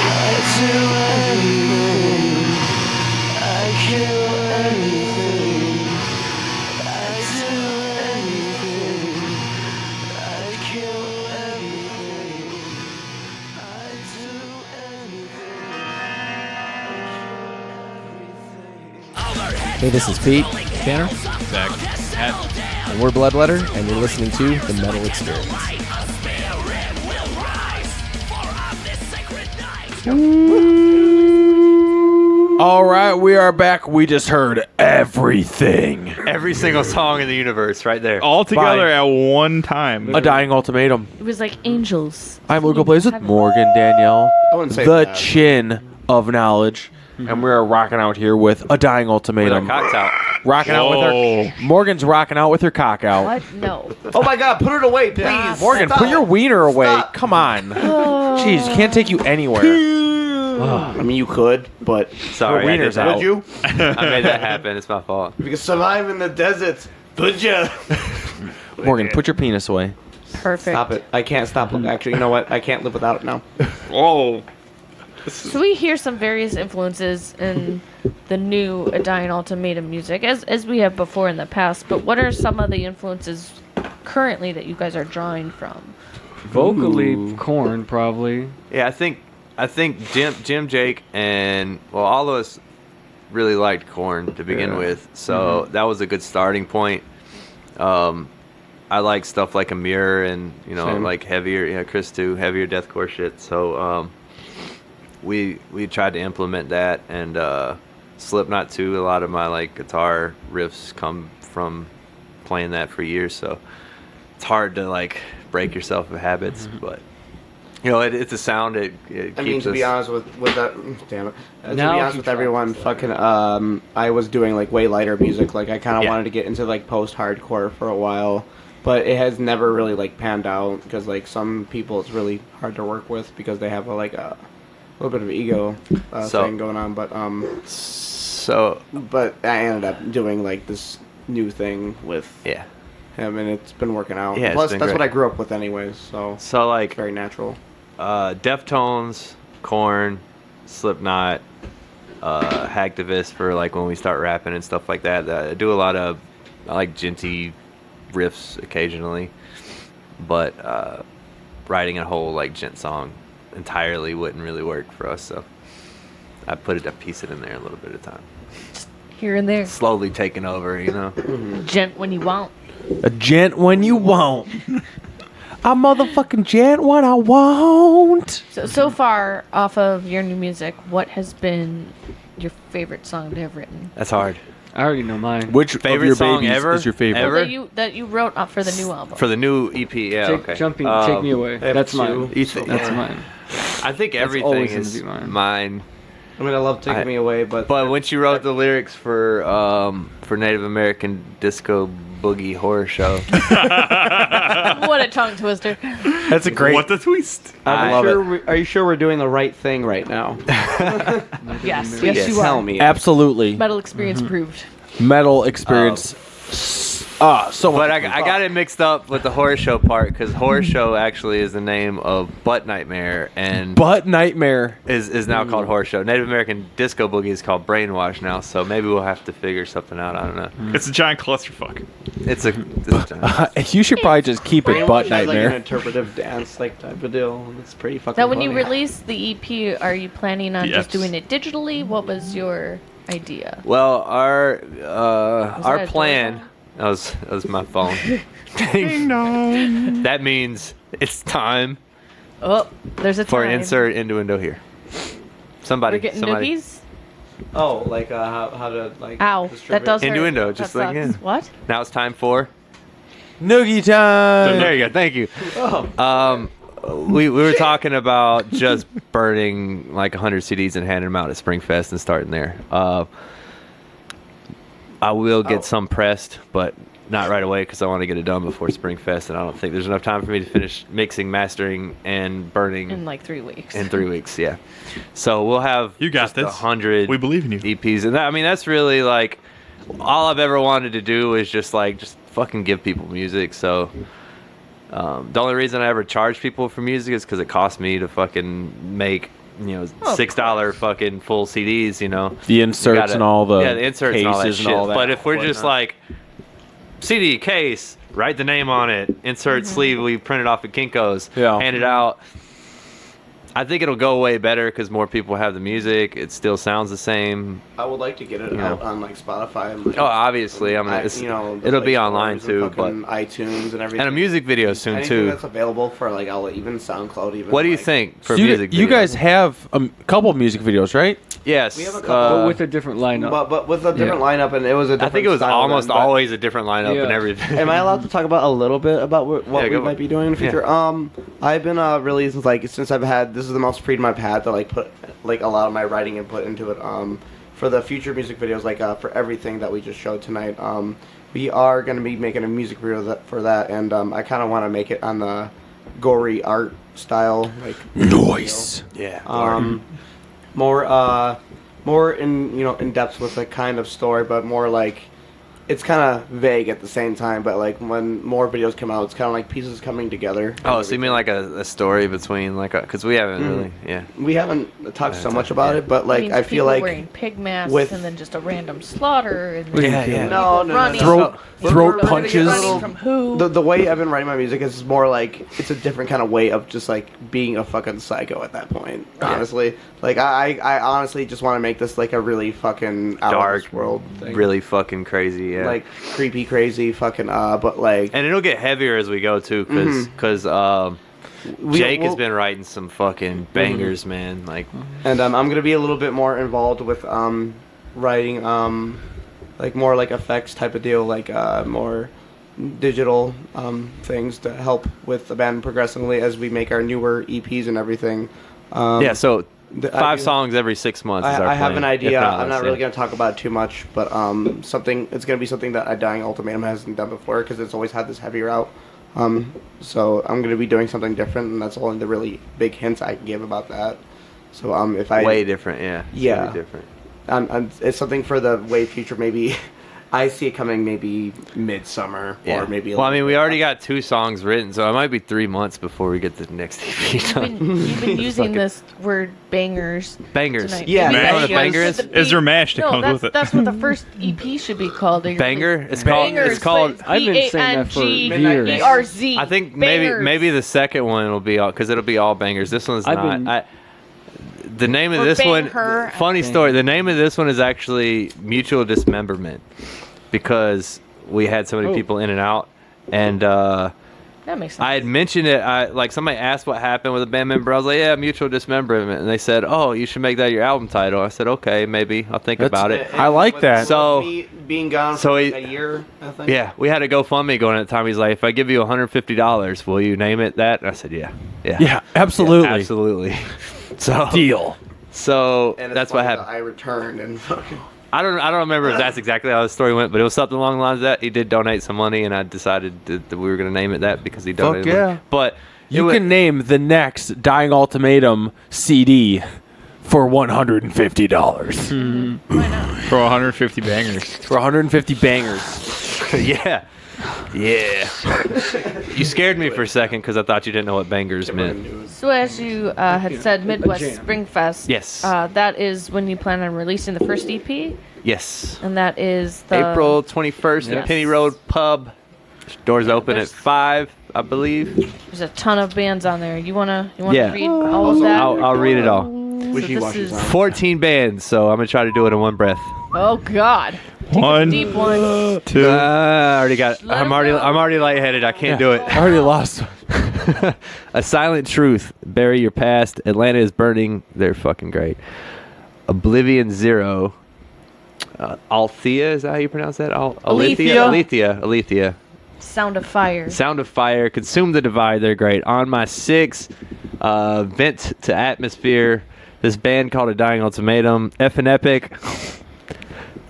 I do anything. Hey, this is Pete. Tanner. Zach. And we're Bloodletter, and you're listening to The Metal Experience. All right, we are back. We just heard everything. Every single song in the universe right there. All together at one time. A Dying Ultimatum. It was like angels. I'm Lugo Blaze with Morgan Danielle, I wouldn't say the that. chin of knowledge, and we're rocking out here with A Dying With Ultimatum. our cocks out. Rocking out with her. Morgan's rocking out with her cock out. What? No. Oh my God! Put it away, please. Morgan, Stop. put your wiener away. Stop. Come on. Jeez, can't take you anywhere. I mean, you could, but Sorry, I wiener's did out. would you? I made that happen. It's my fault. If you can survive in the desert, would you? Morgan, put your penis away. Perfect. Stop it! I can't stop. Actually, you know what? I can't live without it now. Whoa. So we hear some various influences in the new A Dying Ultimatum music, as we have before in the past. But what are some of the influences currently that you guys are drawing from? Vocally, Korn probably. Yeah, I think Jim, Jake, and well, all of us really liked Korn to begin with, so that was a good starting point. I like stuff like Amir and Same. like heavier, Chris too, heavier deathcore shit. So we tried to implement that, and Slipknot too. A lot of my like guitar riffs come from playing that for years, so it's hard to like break yourself of habits, but. It's a sound. It keeps I mean, to be honest with that, damn it. To be Now honest keep with trying everyone, fucking, I was doing like way lighter music. Like I kind of Yeah. wanted to get into like post-hardcore for a while, but it has never really like panned out because like some people it's really hard to work with because they have a little bit of ego thing going on. But but I ended up doing like this new thing with him, and it's been working out. Yeah, Plus, it's been that's great. what I grew up with, anyways. So like it's very natural. Deftones, Korn, Slipknot, Hacktivist for like when we start rapping and stuff like that. I do a lot of I like genty riffs occasionally, but writing a whole like gent song entirely wouldn't really work for us. So I put a piece it in there a little bit at a time. Here and there. Slowly taking over, Gent when you want. A gent when you won't. A motherfucking gent when I won't. So far, off of your new music, what has been your favorite song to have written? That's hard. I already know mine. Which Favorite of your song babies ever? is your favorite? Ever? That you wrote up for the new album. For the new EP, yeah. Take me away. That's mine. That's mine. I think That's everything always gonna is be mine. mine. I mean, I love Take Me Away, but when she wrote the lyrics for Native American Disco Boogie Horror Show, What a tongue twister. That's a great. What the twist? I love it. Are you sure we're doing the right thing right now? Yes. Please Yes, you tell are. me. Absolutely. Metal experience proved. Metal experience. So but I got it mixed up with the horror show part because horror show actually is the name of Butt Nightmare and Butt Nightmare is now called horror show. Native American Disco Boogie is called Brainwash now, so maybe we'll have to figure something out. I don't know. It's a giant clusterfuck. It's a you should probably just keep it Butt Brainwash has, like an Nightmare. interpretive dance like type of deal. It's pretty fucking. Now, when you funny. release the EP, are you planning on just Yes. doing it digitally? What was your idea? Well, our that a plan. That was my phone. Ding dong. That means it's time Oh, there's a for time. insert innuendo here. Somebody, We're getting somebody. noogies? Oh, like how to like. Ow, that does hurt. Innuendo, That just like sucks. yeah. What? Now it's time for. Noogie time. There you go. Thank you. We were talking about just burning like 100 CDs and handing them out at Springfest and starting there. I will get some pressed, but not right away because I want to get it done before Springfest, and I don't think there's enough time for me to finish mixing, mastering, and burning In like 3 weeks. in 3 weeks. Yeah, so we'll have You got just this. 100. We believe in you. EPs, and that's really like all I've ever wanted to do is just fucking give people music. So the only reason I ever charge people for music is because it costs me to fucking make $6 fucking full CDs. The inserts and all the the inserts and all that cases shit. and all that. But if we're just like CD case, write the name on it, insert sleeve we printed off at Kinko's, Yeah. hand it out. I think it'll go way better because more people have the music. It still sounds the same. I would like to get it You out know. on like Spotify. And, like, Oh, obviously, I mean, it's, it'll be online too, but iTunes and everything. and a music video soon Anything too. that's available for like even SoundCloud. Even. What do you like- think for So music? you videos? guys have a couple music videos, right? Yes, We have a couple. But with a different lineup. But with a different lineup, and it was a I different think it was style almost then, but- always a different lineup Yeah. and everything. Am I allowed to talk about a little bit about what Yeah, we go might for be it. doing in the future? I've been really since I've had this is the most freedom I've had to like put like a lot of my writing input into it. For the future music videos, like for everything that we just showed tonight, we are going to be making a music video for that, and I kind of want to make it on the gory art style, like Nice. Yeah. More in in depth with the kind of story, but more like it's kind of vague at the same time. But like when more videos come out, it's kind of like pieces coming together. Oh, so you mean like a story between like because we haven't really, yeah. We haven't talked so much about it, but like Means I feel people like wearing pig masks with- and then just a random slaughter. And Yeah, yeah. No, running. Throat We're punches. Running from who? the way I've been writing my music is more like it's a different kind of way of just like being a fucking psycho at that point. Honestly, like I honestly just want to make this like a really fucking out of Dark this world thing. really fucking crazy, yeah. Like creepy, crazy, fucking but like and it'll get heavier as we go too, because Jake has been writing some fucking bangers, man. Like, and I'm gonna be a little bit more involved with writing like more like effects type of deal, like more digital things to help with the band progressively as we make our newer EPs and everything. yeah. So I 5 do- songs every 6 months. Is our I have plan, an if idea. I'm less, not really yeah. going to talk about it too much, but it's going to be something that a Dying Ultimatum hasn't done before because it's always had this heavy route. So I'm going to be doing something different, and that's only the really big hints I can give about that. So if I way different, yeah. It's Yeah. really different. it's something for the way future. Maybe I see it coming maybe midsummer Yeah. or maybe. Well, I mean, we already got 2 songs written, so it might be 3 months before we get the next EP You've done. been using this word bangers. Bangers. Tonight. Yeah. Maybe Mash. that's You know what a banger what is? the Is there mash that no, comes that's, with it? that's what the first EP should be called. Banger? It's called. Bangers, It's called. but I've been saying that for years. BANGERZ. I think Bangers. maybe the second one will be all because it'll be all bangers. This one's I've not. been- The name of Or this Bang one. Her. Funny story. The name of this one is actually Mutual Dismemberment because we had so many people in and out, and That makes sense. I had mentioned it. Like somebody asked what happened with a band member. I was like, "Yeah, Mutual Dismemberment," and they said, "Oh, you should make that your album title." I said, "Okay, maybe I'll think about it." I like that. So- me being gone so for he- like a year, I think. Yeah, we had a GoFundMe going at the time. He's like, "If I give you $150, will you name it that?" And I said, "Yeah, Yeah, absolutely. Yeah, absolutely." So Deal. So And it's that's what funny happened. that I returned and fucking. I don't remember if that's exactly how the story went, but it was something along the lines of that. He did donate some money, and I decided that we were going to name it that because he donated. yeah. money. But You can name the next Dying Ultimatum CD for $150. For 150 bangers. For 150 bangers. yeah. Yeah. You scared me for a second because I thought you didn't know what bangers meant. So as you had said, Midwest jam. Spring Fest. Yes. That is when you plan on releasing the first EP, Yes. and that is the April 21st at Yes. Penny Road Pub. Doors open at there's- 5, I believe. There's a ton of bands on there. You wanna Yeah. read all of that? I'll read it all. So this is 14 bands, so I'm going to try to do it in one breath. oh god. Take One. a deep one. 2. I already got. Let I'm him already. go. I'm already lightheaded. I can't do it. I already lost. A Silent Truth. Bury Your Past. Atlanta is Burning. They're fucking great. Oblivion Zero. Althea. Is that how you pronounce that? Alethea. Sound of Fire. Sound of Fire. Consume the Divide. They're great. On My Six. Vent to Atmosphere. This band called A Dying Ultimatum. F and Epic.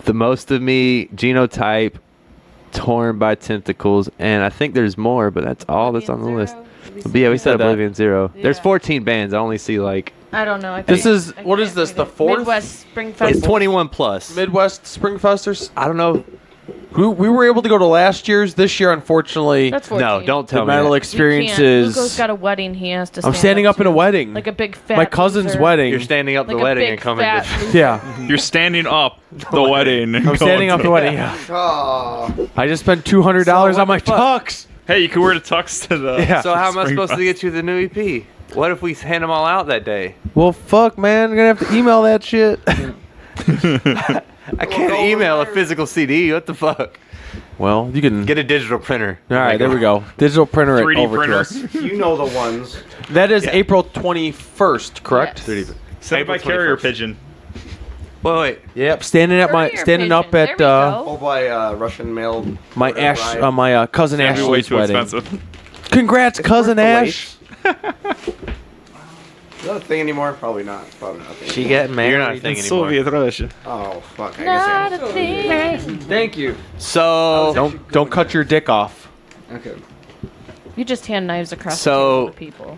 The Most of Me. Genotype. Torn by Tentacles. And I think there's more, but that's all that's on the list. But yeah, we said that. Oblivion Zero. There's Yeah. 14 bands. I only see like. I don't know. This is- what is this, the fourth? Midwest Spring Fest. It's 21 plus. Midwest Spring Festers. I don't know. We were able to go to last year's. This year, unfortunately, That's 14. No, don't the tell me. metal that. We experiences. can't. Lugo's got a wedding. He has to. I'm standing up in a to. wedding. Like a big fat. My cousin's loser. wedding. You're standing up Like the a wedding big and coming fat to. loser. Yeah, You're standing up the wedding. I'm standing up the wedding. Yeah. Oh. I just spent $200 on my tux. Hey, you could wear the tux to the. Yeah. So how am I Spring supposed to Fest. get you the new EP? What if we hand them all out that day? Well, fuck, man. I'm going to have to email that shit. I can't email a physical CD. What the fuck? Well, you can get a digital printer. All right, there we go. Digital printer 3D over printer. to us. You know the ones. That is April 21st, correct? Yes. Sent by carrier pigeon. Wait. Yep, standing up There we at go. Oh, by Russian mail. my cousin That'd be way Ashley's too wedding. expensive. Congrats, cousin worth the Ash. Is that a thing anymore? Probably not. Probably not. She getting married. You're not a thing In anymore. Soviet Russia. Oh fuck! I guess I Not am. a thing. Thank you. So Don't cut your dick off. Okay. You just hand knives across So- the table to people.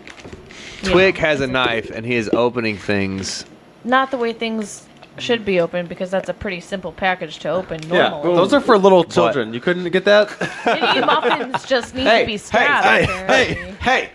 Twig has a knife and he is opening things. Not the way things should be opened because that's a pretty simple package to open normally. Those are for little children. You couldn't get that? Mini muffins just need to be stabbed. apparently. Hey!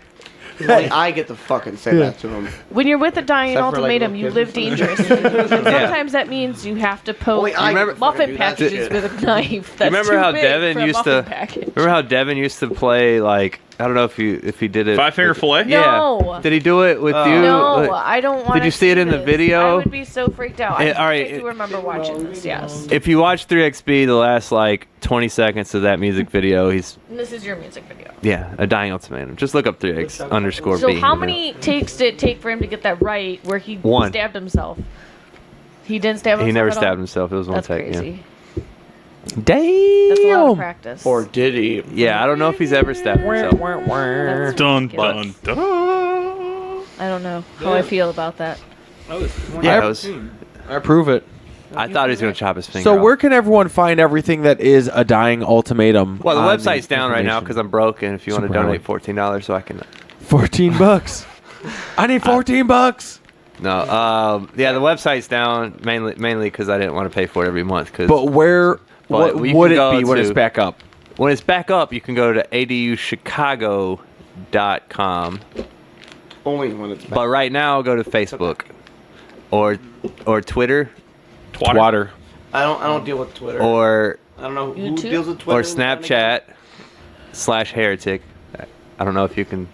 Only I get to fucking say that to him. When you're with a dying Except for, like, ultimatum, little you kids. live dangerously. And sometimes that means you have to poke Only I remember- can muffin fucking do that packages shit. with a knife. That's remember too how big Devin for a used muffin to- package. Remember how Devin used to play like I don't know if he did it. Five finger fillet? No. Yeah. Did he do it with you? No, Like, I don't want. Did you see it in the this. video? I would be so freaked out. all right, I do remember watching this. Yes. if you watch 3XB, the last like 20 seconds of that music video, he's And this is your music video. a dying ultimatum. Just look up 3X_B. So how many takes did it take for him to get that right? Where he One. stabbed himself? He didn't stab himself. He never at all? stabbed himself. It was one That's take. crazy. Damn. That's a lot of practice. Or did he? Yeah, I don't know if he's ever stabbed himself. That's Dun ridiculous. dun dun. I don't know how I feel about that. Yeah, it was, I approve it. I thought he was gonna chop his finger. So off. where can everyone find everything that is a dying ultimatum? Well, the on website's down right now information? because I'm broke, and if you want to Super donate $14, so I can. $14. I need $14. No, yeah, the website's down mainly because I didn't want to pay for it every month. But where But what we would can it go be when it's to- back up? when it's back up, you can go to aduchicago.com. Only when it's back. But right now, go to Facebook or Twitter Twatter. I don't deal with Twitter. or I don't know who YouTube? deals with Twitter. or Snapchat/heretic. I don't know if you can.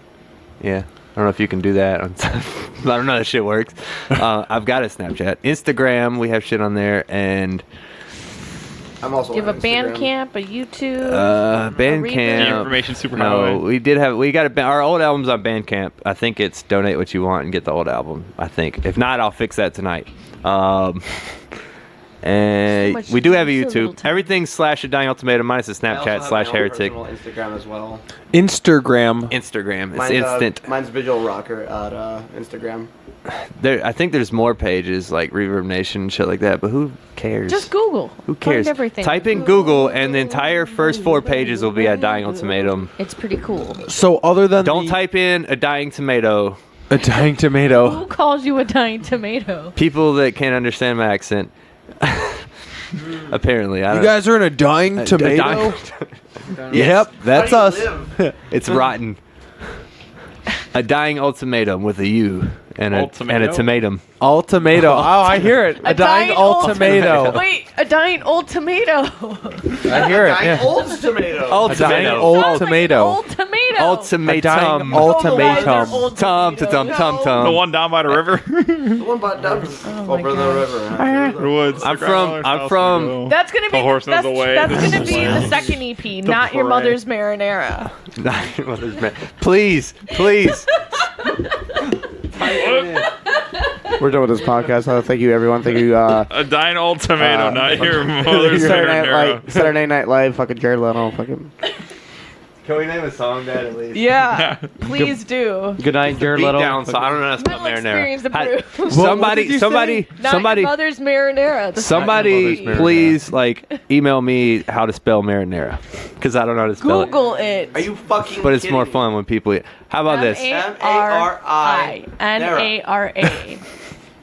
Yeah, I don't know if you can do that. I don't know how that shit works. I've got a Snapchat, Instagram. We have shit on there, and I'm also You have on a Instagram. Bandcamp, a YouTube. Bandcamp. The information superhighway. No, we got our old album's on Bandcamp. I think it's donate what you want and get the old album. I think. If not, I'll fix that tonight. And much we do have a so little YouTube. time. Everything's / a dying ultimatum minus the I also Snapchat have my / own heretic. personal Instagram as well. Instagram. Instagram. It's Mine's, instant. Mine's Visual Rocker at Instagram. I think there's more pages like Reverb Nation and shit like that, but who cares? Just Google. Who cares? Find everything. Type in Google, and the entire first 4 pages will be a dying ultimatum. It's pretty cool. So other than Don't type in a dying tomato. a dying tomato. Who calls you a dying tomato? People that can't understand my accent. Apparently, I You don't. guys are in a dying tomato. dying- Yep, that's How us. do you live? It's rotten. A dying ultimatum with a U and a Ultimato? tomatum. Ultimato. Oh, I hear it. A dying ultimato. Wait, a dying old tomato. I hear it. Dying Yeah. old tomato. A dying Ultimatum. old Sounds like tomato. Old tomato. A dying Ultimatum. ultimatum. Old Tom, tomatoes. tom, tom, The tom. one down by the river. The one bought down over the river. The woods. I'm the grandmother's from- house from- to go. That's gonna be The horse knows the way. That's This gonna is be the the way. second EP, not your parade. mother's marinara. Please, please. We're done with this podcast. Thank you, everyone. Thank you. A dying old tomato, not your mother's marinara. Saturday Night Live. Fucking Jared Leto. Fucking. Can we name a song that at least? Yeah, please do. Good night, Jared Beat Leto. down, so I don't know how to spell Mental experience marinara. approved. Somebody, Not your mother's marinara. The somebody, second EP. please, email me how to spell marinara, because I don't know how to spell it. Google it. Are you fucking? But it's more kidding fun when people. How about this? M-A-R-I. N-A-R-A.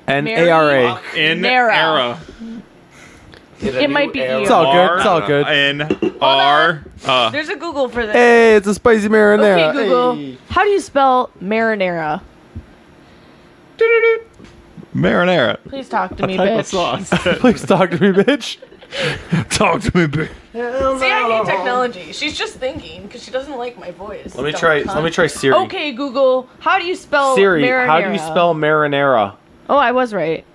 N-A-R-A. In Nara. era. It might be It's you. all good. It's all good. N-R. There's a Google for this. Hey, it's a spicy marinara. Okay, Google. Hey. How do you spell marinara? Marinara. Please talk to A me, type of bitch. sauce. Please talk to me, bitch. Talk to me, bitch. See, I hate technology. She's just thinking because she doesn't like my voice. Let me Dumb try. cunt. Let me try Siri. Okay, Google. How do you spell Siri, marinara? how do you spell marinara? Oh, I was right.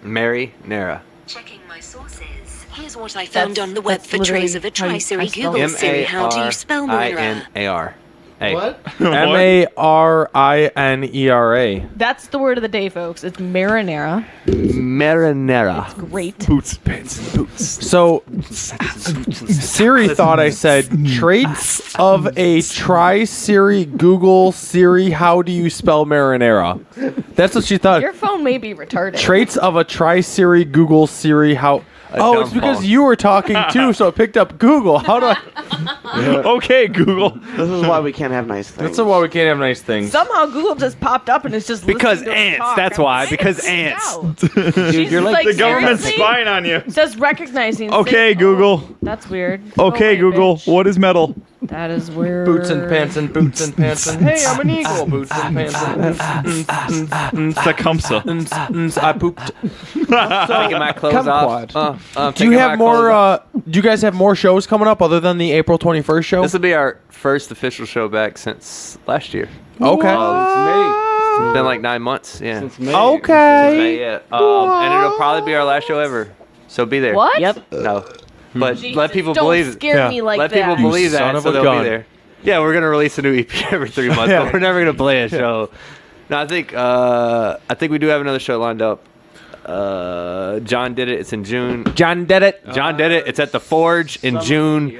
Mary Nara. Checking my sources. Here's what I found on the web that's for trays of a literally how you- tri-Siri I spell Google it. Siri. How do you spell marinara? M-A-R-I-N-A-R. Hey. What? Marinara. That's the word of the day, folks. It's marinara. Marinara. Great. Boots, pants, and boots. So Siri thought I said traits of a Siri Google Siri. How do you spell marinara? That's what she thought. Your phone may be retarded. Traits of a Siri Google Siri. How? Oh, it's because you were talking too, so it picked up Google. How do I? Okay, Google. This is why we can't have nice things. That's why we can't have nice things. Somehow Google just popped up and it's just Because listening to us ants. talk. That's I'm why. freaked Because ants. out. Dude, you're like, The government's seriously? spying on you. It says recognizing. Okay, signal. Google. That's weird. Okay, Go away, Google. bitch. What is metal? That is weird. Boots and pants and boots and pants and hey, I'm an eagle. Boots and pants and Tecumseh. I pooped. Taking my clothes off. Do you have more? Do you guys have more shows coming up other than the April 21st show? This will be our first official show back since last year. Okay. It's been like 9 months. Yeah. Since May. Okay. Since May, yeah. And it'll probably be our last show ever. So be there. What? Yep. No. But Jesus, let people don't believe it. scare me like Let that. people believe son that, of so a they'll gun. be there. Yeah, we're gonna release a new EP every 3 months, but we're never gonna play a show. No, I think we do have another show lined up. John did it. It's in June. John did it. John did it. It's at the Forge in June.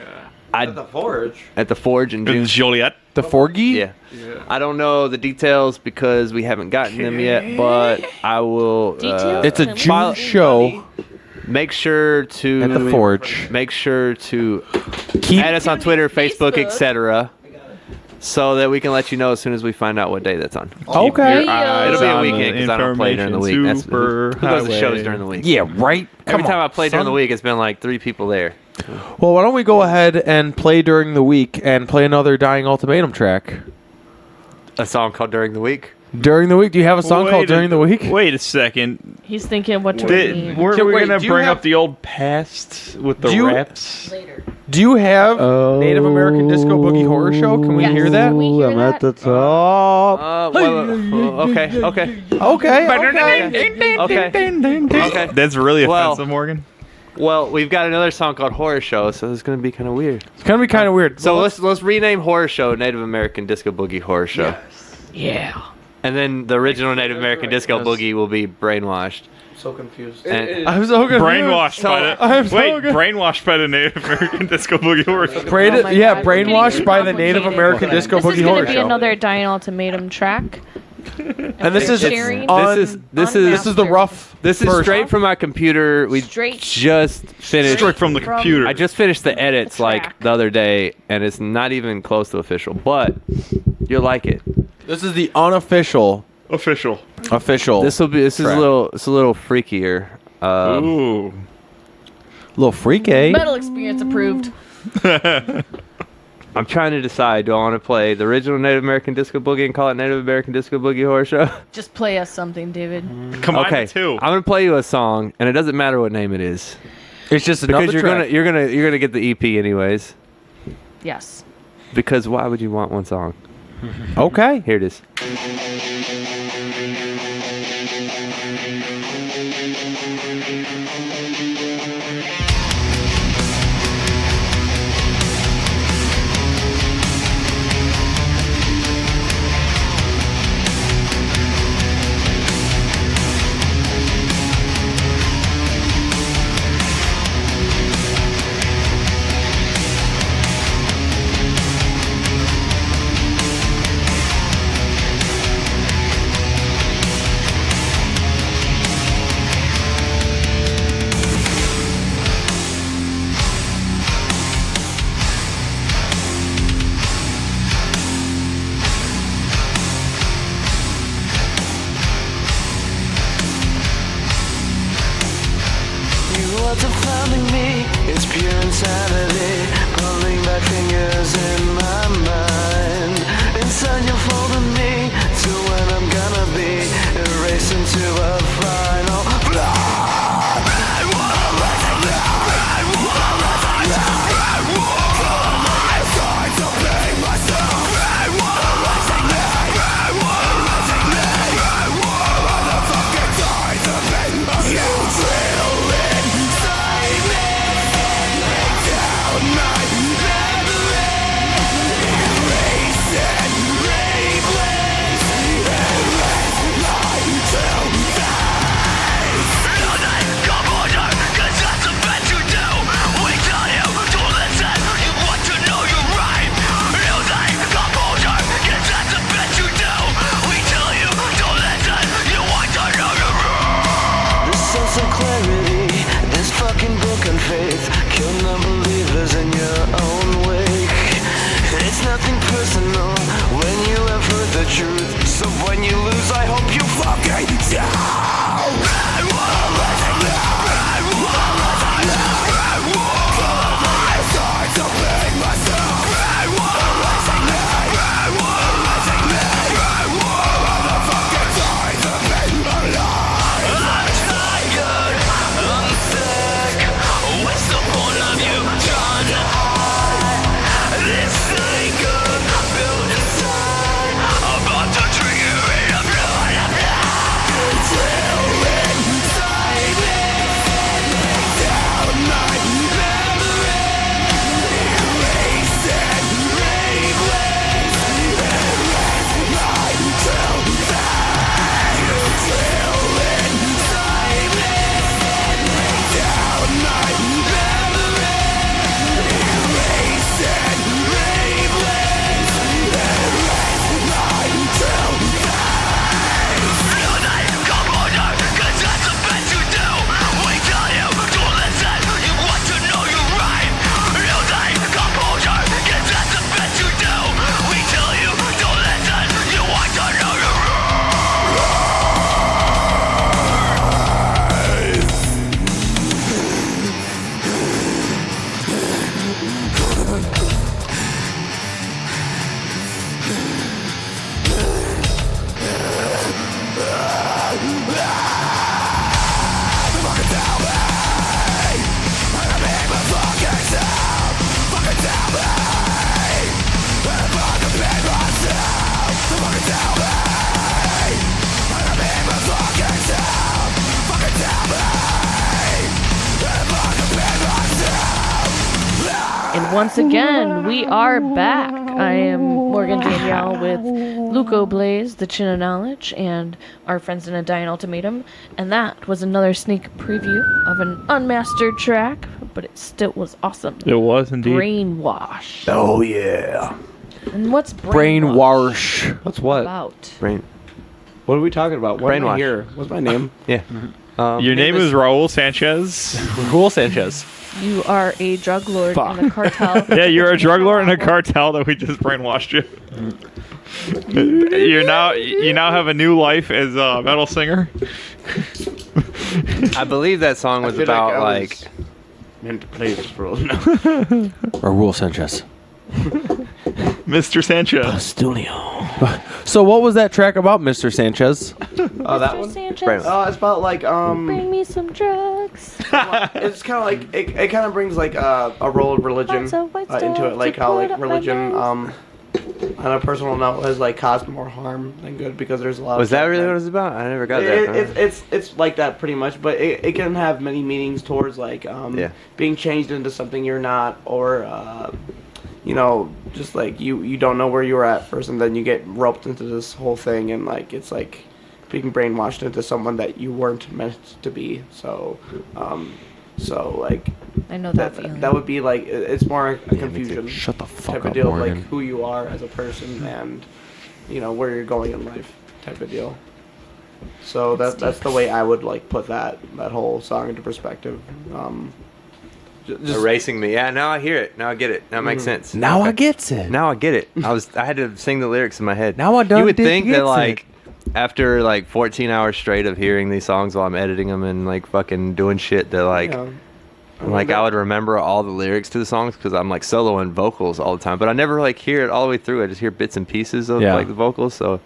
At the Forge. At the Forge in In June. Joliet. The Forgy? Yeah. I don't know the details because we haven't gotten them yet, but I will. Details? It's a June show Make sure to at the Forge. Make sure to Keep add us on Twitter, Facebook, Facebook. etc., so that we can let you know as soon as we find out what day that's on. Okay. Yeah. It'll be a on weekend because I don't play during the week. That's who goes to Superhighway. shows during the week? Yeah, right. Every Come time on, I play during the son. week, it's been like 3 people there. Well, why don't we go ahead and play during the week and play another Dying Ultimatum track? A song called During the Week. During the week? Do you have a song called During the Week? Wait a second. He's thinking what to Weren't read. we Wait, going do to you bring have- up the old past with the Do you- raps? Later. Do you have Native American Disco Boogie Horror Show? Can we Yes. hear that? We hear that? top. Okay. Okay. Okay. That's really Well- offensive, Morgan. Well, we've got another song called Horror Show, so it's going to be kind of weird. It's gonna be kind of weird. So let's rename Horror Show Native American Disco Boogie Horror Show. Yeah. And then the original Native American Disco Boogie will be Brainwashed. So confused. And I'm so good. Brainwashed by the I'm so wait, good. brainwashed by the Native American Disco Boogie Horror. Braided, Oh my yeah, God, brainwashed we're by getting the Native complicated. American Disco This is Boogie going Horror to be Show. another Dying Ultimatum track. And this is Sharing. this is the rough. This is version. straight from my computer. We Straight. just finished. Straight from the computer. I just finished the edits The like track. the other day, and it's not even close to official, but you'll like it. This is the unofficial. Official. Official. This is a track. little freakier. Ooh. little freaky. Metal Experience approved. I'm trying to decide. Do I want to play the original Native American Disco Boogie and call it Native American Disco Boogie Horror Show? Just play us something, David. Combine Okay, the two. I'm gonna play you a song, and it doesn't matter what name it is It's just another because track. you're gonna get the EP anyways. Yes. Because why would you want one song? Okay. Here it is. You are defining me, it's pure insanity. Pulling back fingers in my mind. Inside you're folding me to when I'm gonna be erased into a final blood. I wanna run from that. once again, we are back. I am Morgan Danielle with Luco Blaze, the Chin of Knowledge, and our friends in a Dying Ultimatum. And that was another sneak preview of an unmastered track, but it still was awesome. It was indeed. Brainwash. Oh, yeah. And what's brainwash? What's what? About? What are we talking about? What am I Brainwash. here? What's my name? Yeah. Your name is Raul Sanchez. Raul Sanchez. You are a drug lord in a cartel. Yeah, you're a drug lord in a cartel that we just brainwashed you. You now have a new life as a metal singer. I believe that song was about like meant to play this role. Raul Sanchez. Mr. Sanchez. So what was that track about, Mr. Sanchez? Oh, that one. Sanchez, It's about like bring me some drugs. It's kind of like it kind of brings like a role of religion into it, like how like religion on a personal note has like caused more harm than good because there's a lot. Was of that stuff really that- what it was about? I never got that. It's like that pretty much, but it can have many meanings towards like being changed into something you're not, or just like you don't know where you were at first, and then you get roped into this whole thing, and like it's like being brainwashed into someone that you weren't meant to be. So like I know that feeling. that would be like it's more a confusion. Shut the fuck type up, of deal, Morgan. like who you are as a person and where you're going in life type of deal. So that's the way I would like put that whole song into perspective. Just Erasing me. Yeah, now I hear it. Now I get it. Now it makes sense. Now I gets it. Now I get it. I had to sing the lyrics in my head. Now I done You would did think gets that it. like after like 14 hours straight of hearing these songs while I'm editing them and like fucking doing shit that like I would remember all the lyrics to the songs because I'm like soloing vocals all the time, but I never like hear it all the way through. I just hear bits and pieces of like the vocals. So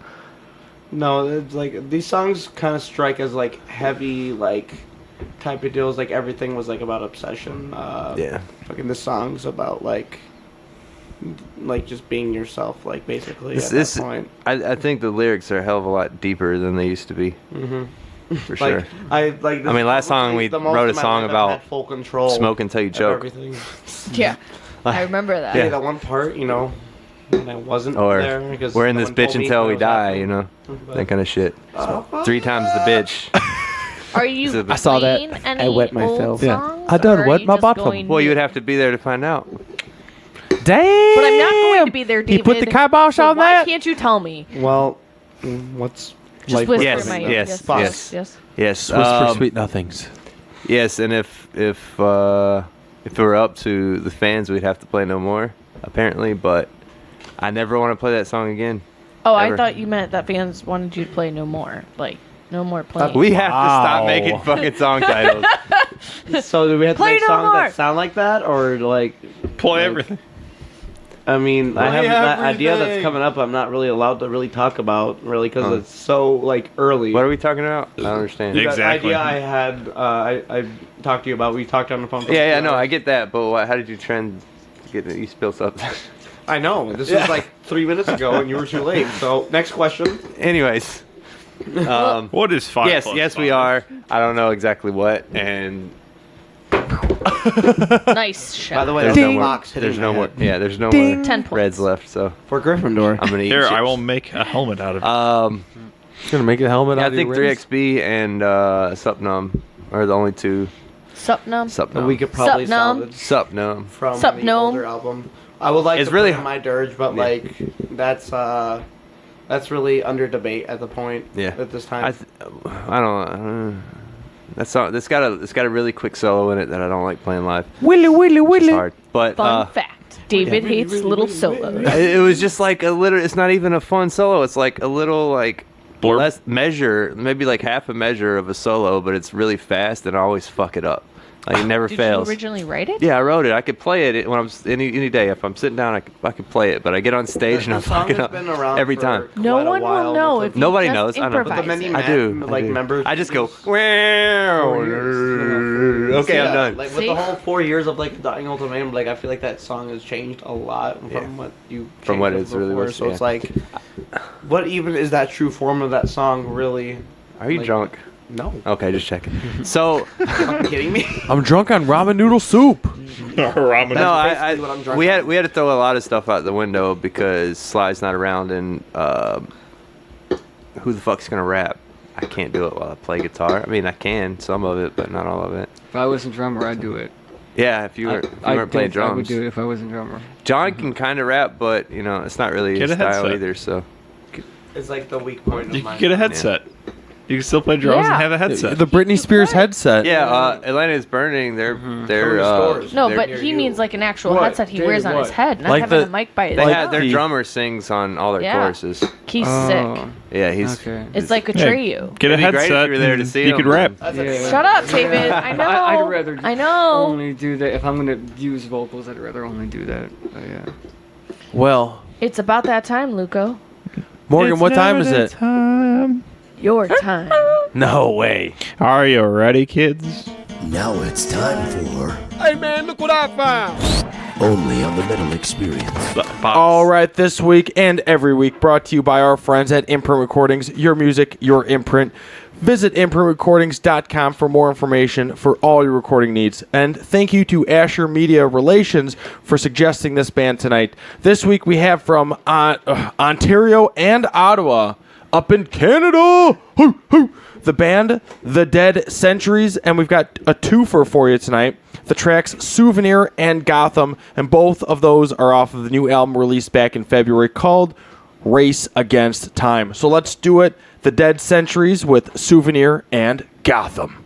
no, it's like these songs kind of strike as like heavy like type of deals. Like everything was like about obsession. Fucking the songs about like just being yourself, like basically at that point. I think the lyrics are a hell of a lot deeper than they used to be. For sure. I mean, last song we wrote a song about full control smoke until you choke. Everything. Yeah, I rember that. Yeah, that one part, when I wasn't Or there because we're in this no one bitch told me until what we was die, happening. that kind of shit. 3 times the bitch. Are you I saw that. playing any I wet old myself. songs, I done or are wet you my just bottom. going Well, you would new? have to be there to find out. Damn. But I'm not going to be there, David. He put the kibosh so on why that? can't you tell me? Well, what's Just whisper in my ear. Yes. Whisper sweet nothings. Yes, and if it were up to the fans, we'd have to play No More, apparently. But I never want to play that song again. Oh, ever. I thought you meant that fans wanted you to play No More. Like, no more playing. We have to stop making fucking song titles. So do we have to Play make no songs more. that sound like that, or like Play everything. I mean, I Play have that idea that's everything. coming up. I'm not really allowed to really talk about because it's so like early. What are we talking about? I don't understand. That Exactly. idea I had, I talked to you about. We talked on the phone. For Yeah, 2 no, hours. I get that, but how did you get it? You spilled something. I know. This was like 3 minutes ago, and you were too late. So next question. Anyways, What is 5 yes, plus yes, 5? we are. I don't know exactly what, and Nice shot. By the way, there's that's no a more. box hitting There's my no more. head. Yeah, there's no Ding. more 10 points. reds left. So For Gryffindor. I'm gonna eat. Here, I chips. will make a helmet out of it. Gonna make a helmet Yeah, out I think of your rings? 3XB and Supnum are the only two. Supnum. Supnum. We could probably Supnum. salvage Supnum. from Sup, the gnome? older album. I would like It's to really put in my dirge, but Yeah. like that's really under debate at the point. Yeah. At this time. I don't. That song. It's got a really quick solo in it that I don't like playing live. Willy, willy, It's willy. hard, but Fun fact: David hates little solos. it was just like a little. It's not even a fun solo. It's like a little like Blurb. less measure, maybe like half a measure of a solo, but it's really fast and I always fuck it up. Like it never Did fails. you originally write it? Yeah, I wrote it. I could play it when I'm any day. If I'm sitting down, I could play it. But I get on stage and The I'm song fucking has up been around every for time. No quite a one while will know with if the- you Nobody just knows. I know. improvise With the many it. I do. like I do. members. I just go. years. Okay, I'm Yeah, done. Like with See? the whole 4 years of like the Dying Ultimatum, like I feel like that song has changed a lot from what you From what changed it's really before. was, So yeah. it's like, what even is that true form of that song really? Are you Like- drunk? No. Okay, just checking. So, Are you kidding me? I'm drunk on ramen noodle soup. Ramen. No, basically what I'm drunk we on. had to throw a lot of stuff out the window because Sly's not around, and who the fuck's gonna rap? I can't do it while I play guitar. I mean, I can some of it, but not all of it. If I wasn't drummer, I'd do it. Yeah, if you weren't playing drums, I would do it if I wasn't drummer. John can kind of rap, but it's not really Get his a style headset. either. So It's like the weak point of You mine. can get a headset. You can still play drums Yeah. and have a headset. The Britney Spears headset. yeah, Atlanta is burning. They're stores. No, they're but near he you. means like an actual What? headset he David, wears on his what? head, not Like having the- a mic by his they like had their the- drummer sings on all their Yeah. choruses. He's Oh. sick. Yeah, he's. Okay. It's like a Yeah, Atreyu. Get a It'd be great if headset. you were there to and see you could him. rap. Yeah. Shut up, David. I know. I'd rather I know. only do that. If I'm going to use vocals, I'd rather only do that. But yeah. Well, It's about that time, Luco. Morgan, what time is it? Your time. No way. Are you ready, kids? Now it's time for Hey man, look what I found. Only on the Metal Experience. All right, this week and every week brought to you by our friends at Imprint Recordings, your music, your imprint. Visit imprintrecordings.com for more information for all your recording needs. And thank you to Asher Media Relations for suggesting this band tonight. This week we have from Ontario and Ottawa, up in Canada, the band The Dead Centuries, and we've got a twofer for you tonight. The tracks Souvenir and Gotham, and both of those are off of the new album released back in February called Race Against Time. So let's do it. The Dead Centuries with Souvenir and Gotham.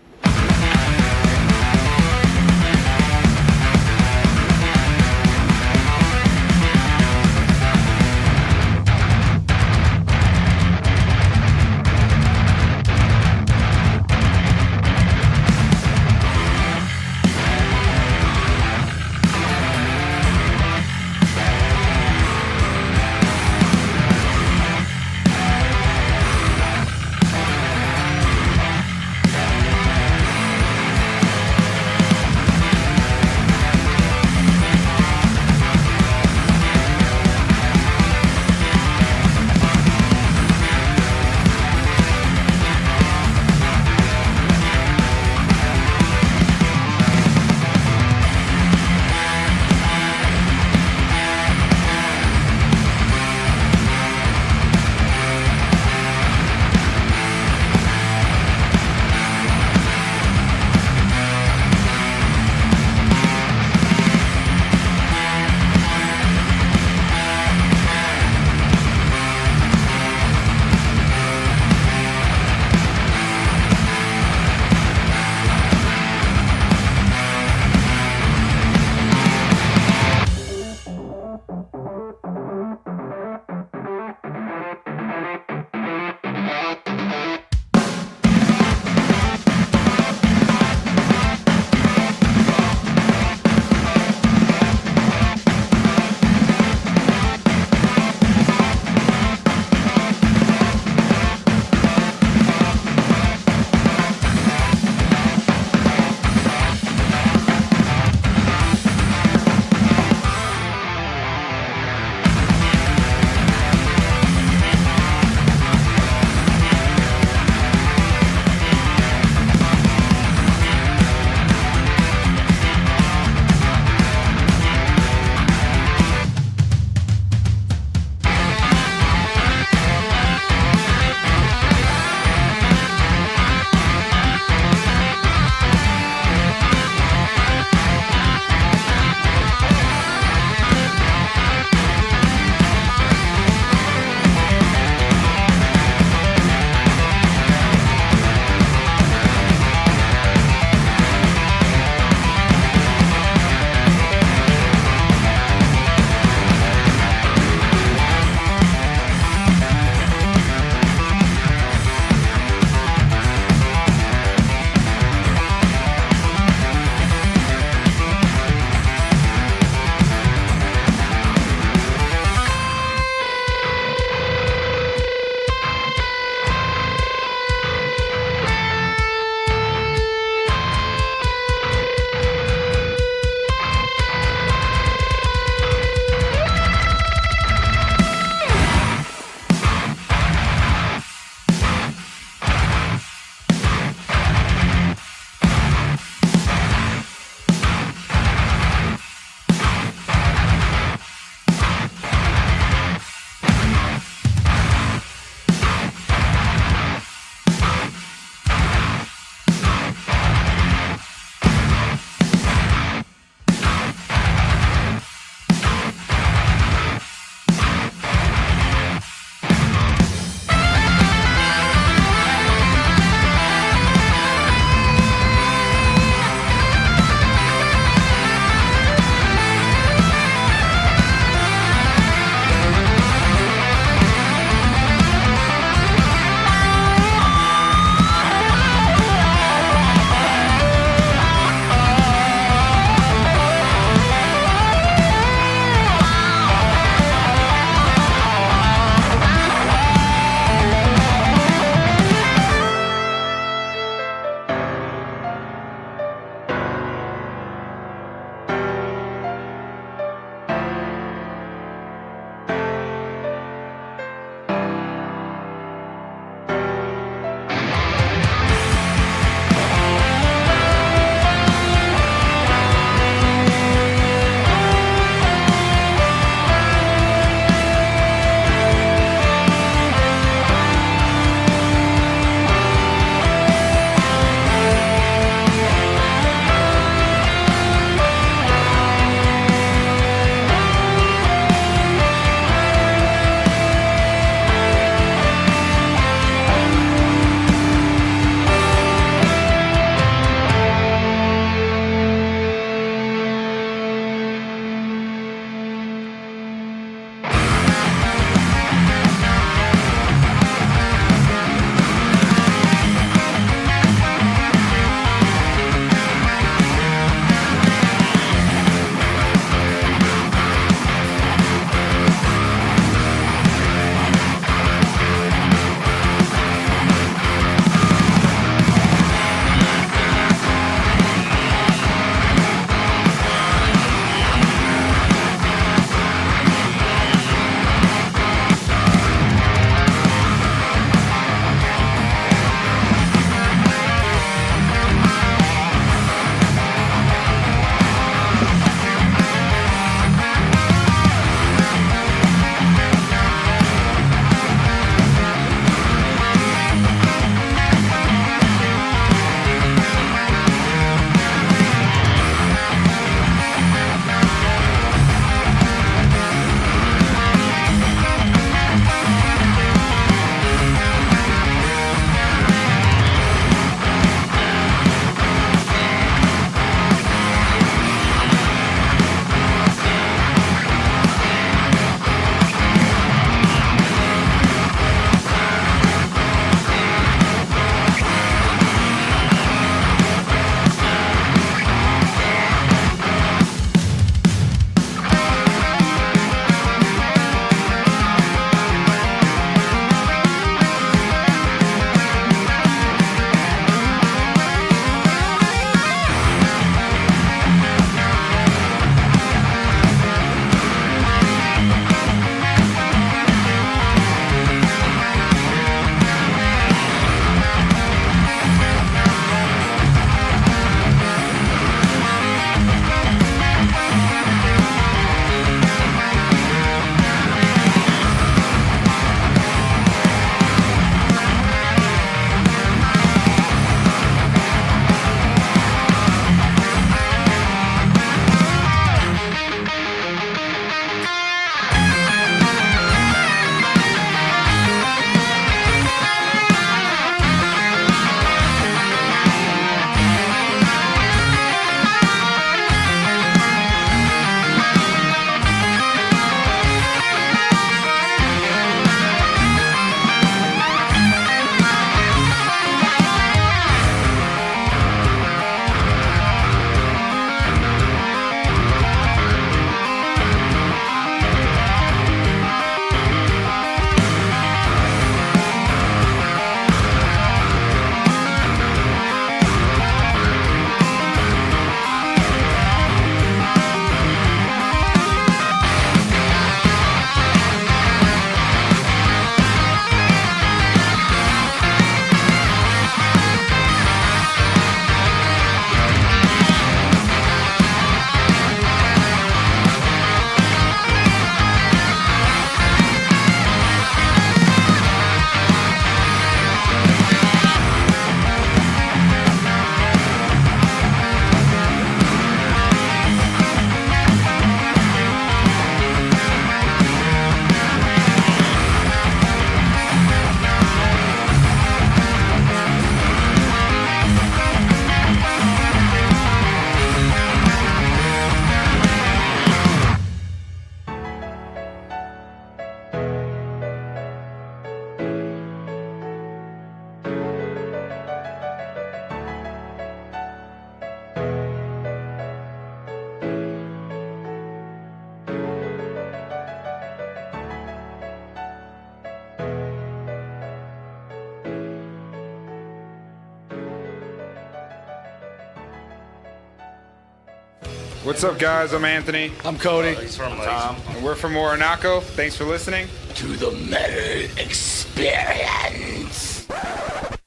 What's up, guys? I'm Anthony. I'm Cody. He's from Tom. And we're from Orinoco. Thanks for listening. To the Metal Experience.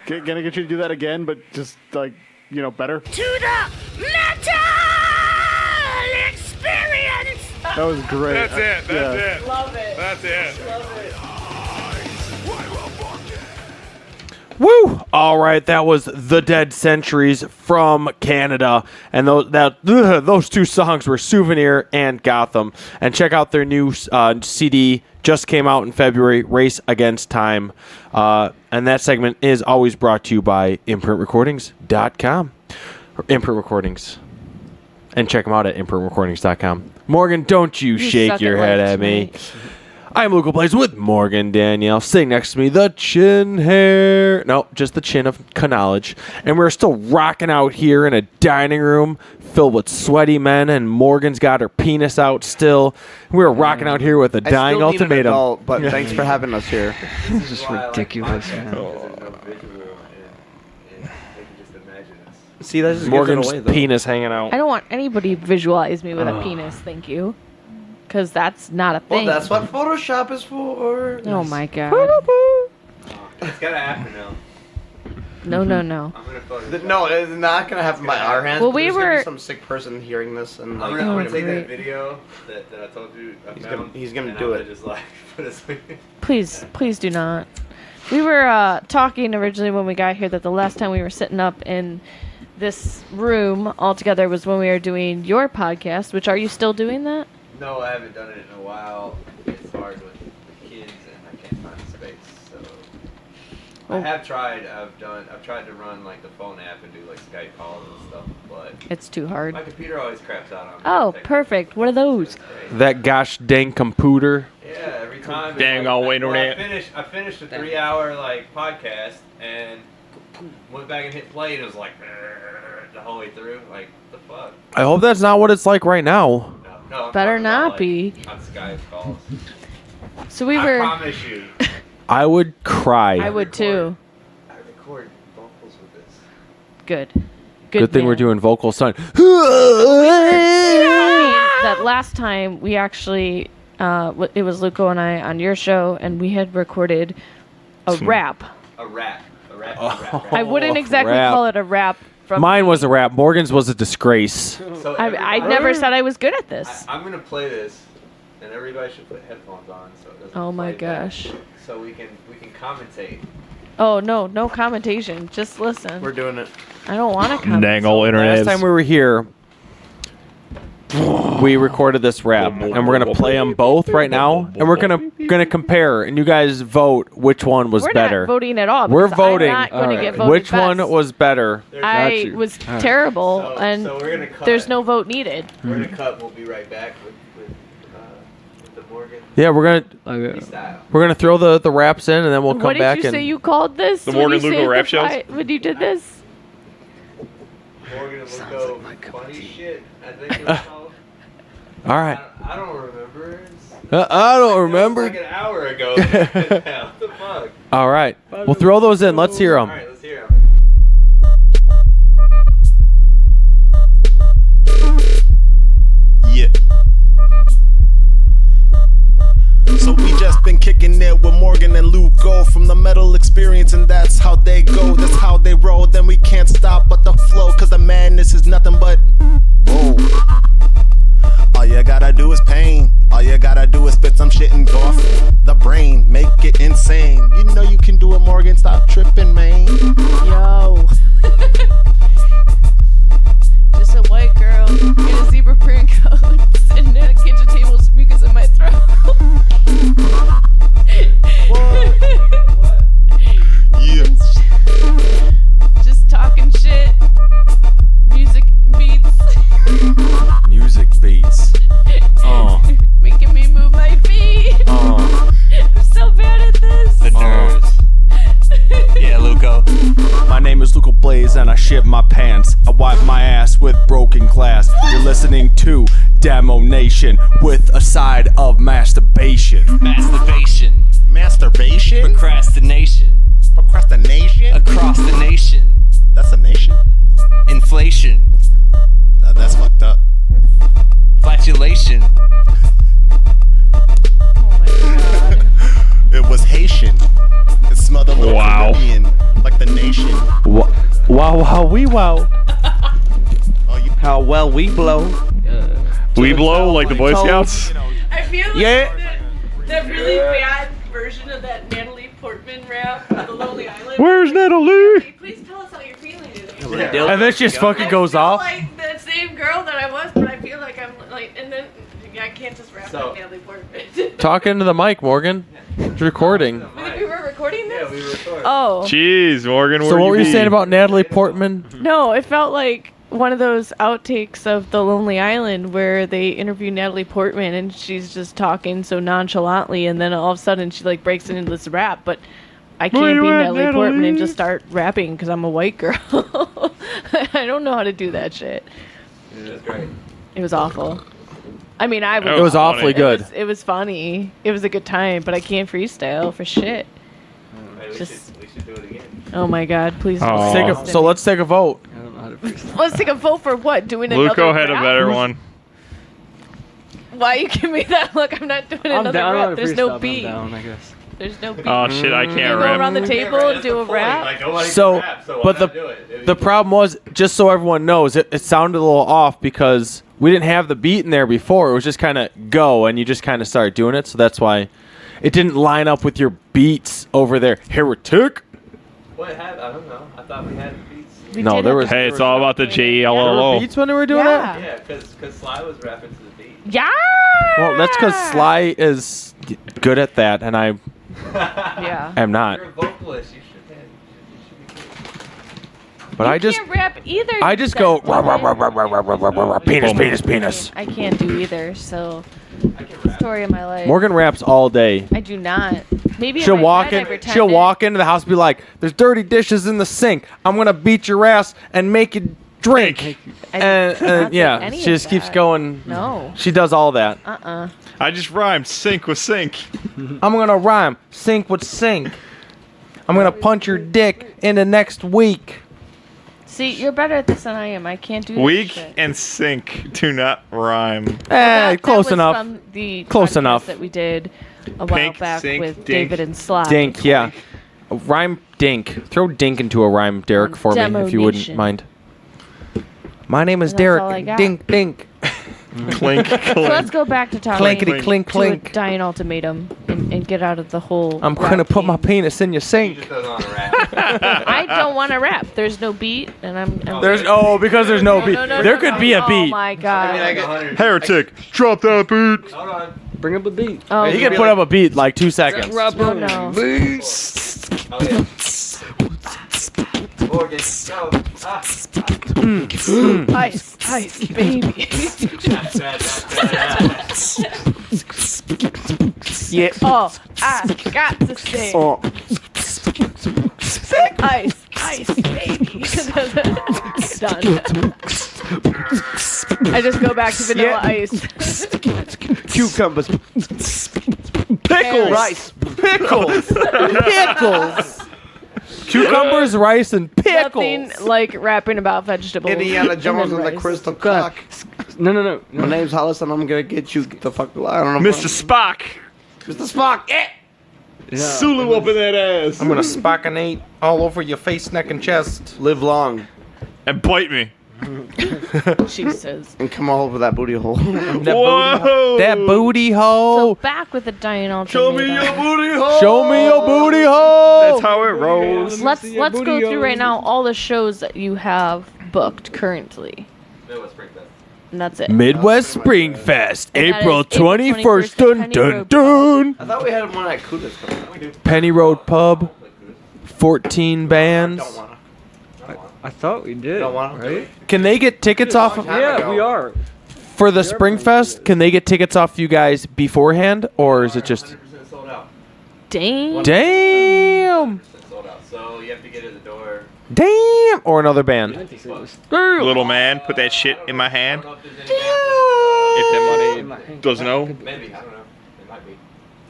Gonna get you to do that again, but just like, better. To the Metal Experience! That was great. That's it. That's it. Love it. That's it. Love it. Woo! All right, that was The Dead Centuries from Canada, and those two songs were Souvenir and Gotham. And check out their new CD, just came out in February, Race Against Time. And that segment is always brought to you by ImprintRecordings.com. Or Imprint Recordings. And check them out at ImprintRecordings.com. Morgan, don't you shake your head at me. I'm Luca Blaze with Morgan Danielle. Sitting next to me, the chin hair. No, just the chin of knowledge. And we're still rocking out here in a dining room filled with sweaty men, and Morgan's got her penis out still. We're rocking out here with a dying ultimatum. Adult, but thanks for having us here. This is ridiculous, man. See, that's just Morgan's gives it away, though. penis hanging out. I don't want anybody to visualize me with a penis, thank you. Because that's not a thing. Well, that's what Photoshop is for. Oh my god. It's gotta happen now. No. I'm gonna Photoshop. No, it's not gonna happen by our hands. Well, but we there's gonna were- be some sick person hearing this, and I'm like, gonna take great. that video that I told you I found. he's gonna and do I'm it. Just like put a Please do not. We were talking originally when we got here that the last time we were sitting up in this room all together was when we were doing your podcast, which are you still doing that? No, I haven't done it in a while. It's hard with kids, and I can't find space. So I have tried. I've tried to run like the phone app and do like Skype calls and stuff, but It's too hard. my computer always craps out on me. Oh, perfect. What are those? That gosh dang computer. Yeah, every time. Dang on internet. I finished a 3-hour like podcast and went back and hit play, and it was like the whole way through. Like the fuck. I hope that's not what it's like right now. No, I'm Better talking about, not like, be. on Skype calls. So we I were. promise you. I would cry. I would too. I record vocals with this. Good. Good thing man. we're doing vocal sign. That last time we actually, it was Luco and I on your show, and we had recorded a rap. A rap. I wouldn't exactly rap. call it a rap. From Mine was a rap. Morgan's was a disgrace. So I never said I was good at this. I'm gonna play this, and everybody should put headphones on so it doesn't. Oh my play back, gosh. So we can commentate. Oh no commentation. Just listen. we're doing it. I don't want to comment. Dang old internet. Last time we were here, we recorded this rap, and we're gonna play them both right now, and we're gonna compare, and you guys vote which one was We're better. not voting at all. We're because voting. I'm not going to get voted Which best. one was better? I was terrible, and So we're gonna cut. there's no vote needed. We're gonna cut. We'll be right back with the Morgan. Yeah, we're gonna throw the raps in, and then we'll come What did back you and say you called this? The when Morgan you Lugo said rap the shows? When you did this? Morgan and Lugo funny shit. I think it was called. All right. I don't remember. I don't remember. Like an hour ago. What the fuck? All right, we'll throw those in. Let's hear them. All right, let's hear 'em. Yeah. So we just been kicking it with Morgan and Luco from the Metal Experience, and that's how they go, that's how they roll. Then we can't stop but the flow, cause the madness is nothing but boom. All you gotta do is pain. All you gotta do is spit some shit and go off the brain. Make it insane. You know you can do it, Morgan. Stop tripping, man. Yo. Just a white girl in a zebra print coat sitting at a kitchen table with mucus in my throat. Yeah. Just talking shit. Music beats. Music beats. Making me move my feet. I'm so bad at this. The nerves. Yeah, Luco. My name is Luco Blaze, and I shit my pants. I wipe my ass with broken glass. You're listening to Demo Nation with a side of masturbation. Masturbation. Masturbation? Procrastination. Procrastination? Across the nation. That's a nation? Inflation. That's fucked up. nation. Wow, wee wow. How well we blow. We blow like the Boy Scouts. I feel like Yeah. that really bad version of that Natalie Portman rap on The Lonely Island. Where's Natalie? Please tell us how you're feeling today. And then she just fucking goes off. I feel like the same girl that I was, but I feel like I'm like, and then I can't just rap like Natalie Portman. Talk into the mic, Morgan. It's recording. We were recording this? Yeah, we recorded. Oh. Jeez, Morgan. So what were you saying about Natalie Portman? No, it felt like one of those outtakes of The Lonely Island where they interview Natalie Portman and she's just talking so nonchalantly, and then all of a sudden she like breaks into this rap, but I can't be Natalie Portman and just start rapping because I'm a white girl. I don't know how to do that shit. That's great. It was awful. I mean, It was awfully good. It was funny. It was a good time, but I can't freestyle for shit. We should do it again. Oh my god, please. So let's take a vote. I don't know how to freestyle. Let's take a vote for what? Doing another Luco had a rap? better one. Why you give me that look? I'm not doing I'm another down. rap. There's no beat. Down, I guess. There's no beat. Oh shit, I You can't go rap. around the table and do a rap. So, but the problem was, just so everyone knows, it sounded a little off because we didn't have the beat in there before. It was just kind of go, and you just kind of started doing it. So that's why it didn't line up with your beats over there. Heretic. What happened? I don't know. I thought we had beats. No, there was. Hey, it's all about the There were JELLO. beats when we were doing Yeah. it. Yeah, because Sly was rapping to the beat. Yeah. Well, that's because Sly is good at that, and I Yeah. am not. You're a vocalist. You should be But You I just, can't rap either. I just go God damn it. penis. I can't do either. So, story of my life. Morgan raps all day. I do not. Maybe She'll in my walk head I in. pretend She'll it. walk into the house, and be like, "There's dirty dishes in the sink. I'm gonna beat your ass and make you drink." I And did not say yeah, any she of just keeps that. going. No. She does all that. I just rhymed sink with sink. I'm gonna rhyme sink with sink. I'm gonna punch your dick into next week. See, you're better at this than I am. I can't do that Weak shit. and sink do not rhyme. That Close was enough. From the Close podcast enough. that we did a while Pink, back sink, with dink. David and Sly. Dink, yeah. Rhyme dink. Throw dink into a rhyme, Derek, for me, if you wouldn't Demonation. mind. My name is And that's all I Derek. got. Dink, dink. Clink, So clink. let's go back to talking Clankety clink to clink. a dying ultimatum and get out of the whole. I'm rap gonna put my game. penis in your sink. I don't want to rap. There's no beat, and I'm. There's because there's no beat. There could be a Oh beat. my god. Heretic, drop that beat. Hold on. Bring up a beat. Oh, He can put up a beat like 2 seconds. oh no. Oh, yeah. Morgan, go. Ice, baby. Yeah. Oh, I got to say. Ice, baby. Done. I just go back to vanilla ice. Cucumbers. Pickles. Rice. Pickles. Pickles. Cucumbers, rice, and pickles. Nothing like rapping about vegetables. Indiana Jones and the rice. Crystal Clock. No. My name's Hollis and I'm gonna get you the fuck. I don't know. Mr. Spock. Mr. Spock. Sulu up in that ass. I'm gonna spockinate all over your face, neck, and chest. Live long. And bite me. She says. And come all over that booty hole. That booty So hole. back with the dying ultimatum. Show me your booty hole. Show me your booty hole. That's how it rolls. Let's go through right now all the shows that you have booked currently. And that's it. Midwest Spring Fest, And that April is April 21st. 21st, Dun Penny dun Road dun. I thought we had one at Kuda's coming up. Penny Road Pub. 14 bands. Don't wanna. I thought we did. Don't wanna. Right? Can they get tickets off of, Yeah, we are. for the Spring Fest? Can they get tickets off you guys beforehand, or is it just 100% sold out. Dang. damn, 100% sold out. So you have to get at the door. damn, or another band? Little man, put that shit in my hand. If that money doesn't know. Maybe, I don't know. It might be.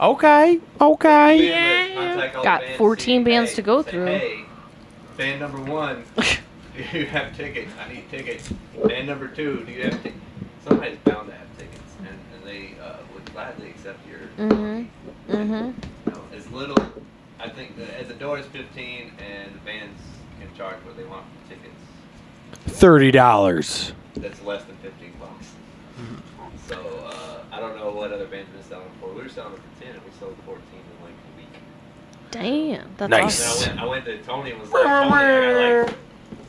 Okay, okay. Contact all the Got bands, 14 say, bands hey, to go say, through. Hey, band number 1, do you have tickets? I need tickets. Band number 2, do you have tickets? Somebody's bound to have tickets, and they would gladly accept your. Mm-hmm. You know, as little, I think, as the door is 15 and the band's can charge what they want for tickets. $30. That's less than $15. So I don't know what other bands have been selling for. We were selling it for 10, and we sold 14 in like a week. Damn, that's Nice. awesome. I went to Tony and was like, Tony, I got like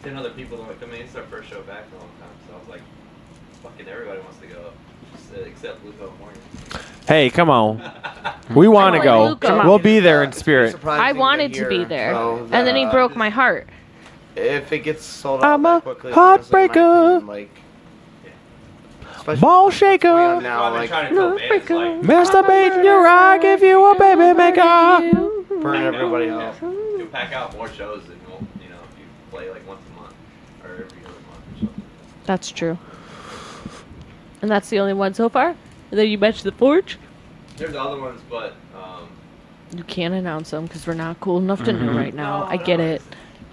10 other people that want to come in. It's our first show back in a long time. So I was like, fucking everybody wants to go, except Luco and Morgan. Hey, come on. We want to on, go. Luca. We'll be there in spirit. I wanted to be there, and then he broke my heart. If it gets sold out I'm a that quickly, honestly, in my heartbreaker. opinion, like, especially Ball what's going shaker. on now, like, Masturbate in your eye, give you a baby maker. burn everybody out. You'll pack out more shows than you'll, if you play like once a month or every other month or something. That's true. And that's the only one so far? And then you mentioned the Forge? There's other ones, but You can't announce them because we're not cool enough to know right now. I get it.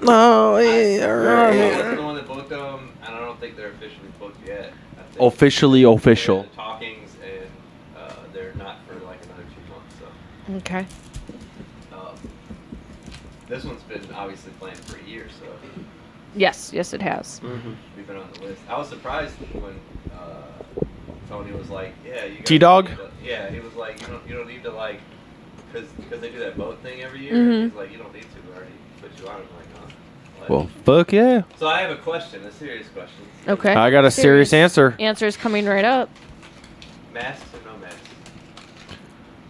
No, I wasn't the one that booked them, and I don't think they're officially booked yet. I think Officially official. they're in the talkings, and they're not for like another 2 months. So Okay. this one's been obviously planned for a year, so Yes, it has. we've been on the list. I was surprised when Tony was like, "Yeah, you." T-Dog? Yeah, he was like, "You don't need to like, because they do that boat thing every year." Mhm. He's like, "You don't need to. We already put you on." I'm like, "Huh." What? Well, fuck yeah. So I have a question, a serious question. Okay. I got a serious answer. Answer's coming right up. Masks or no masks?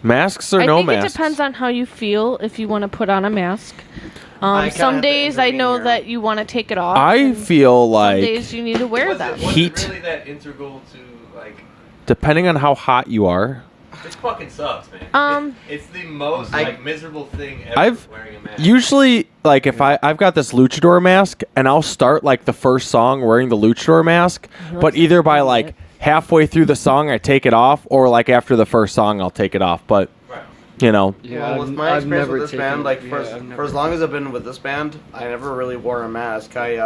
Masks or I no think masks? it depends on how you feel if you want to put on a mask. I kinda Some have to days I intervene know here. that you want to take it off. I and feel some like, days you need to wear them. Was Heat. it really that integral to like? depending on how hot you are, It fucking sucks, man. It's the most like miserable thing ever. I've wearing a mask. usually, like, if I've got this luchador mask, and I'll start, like, the first song wearing the luchador mask, but either by, like, halfway through the song I take it off, or, like, after the first song I'll take it off, but, you know. Well, with my experience with this band, like, for as long as I've been with this band, I never really wore a mask. I,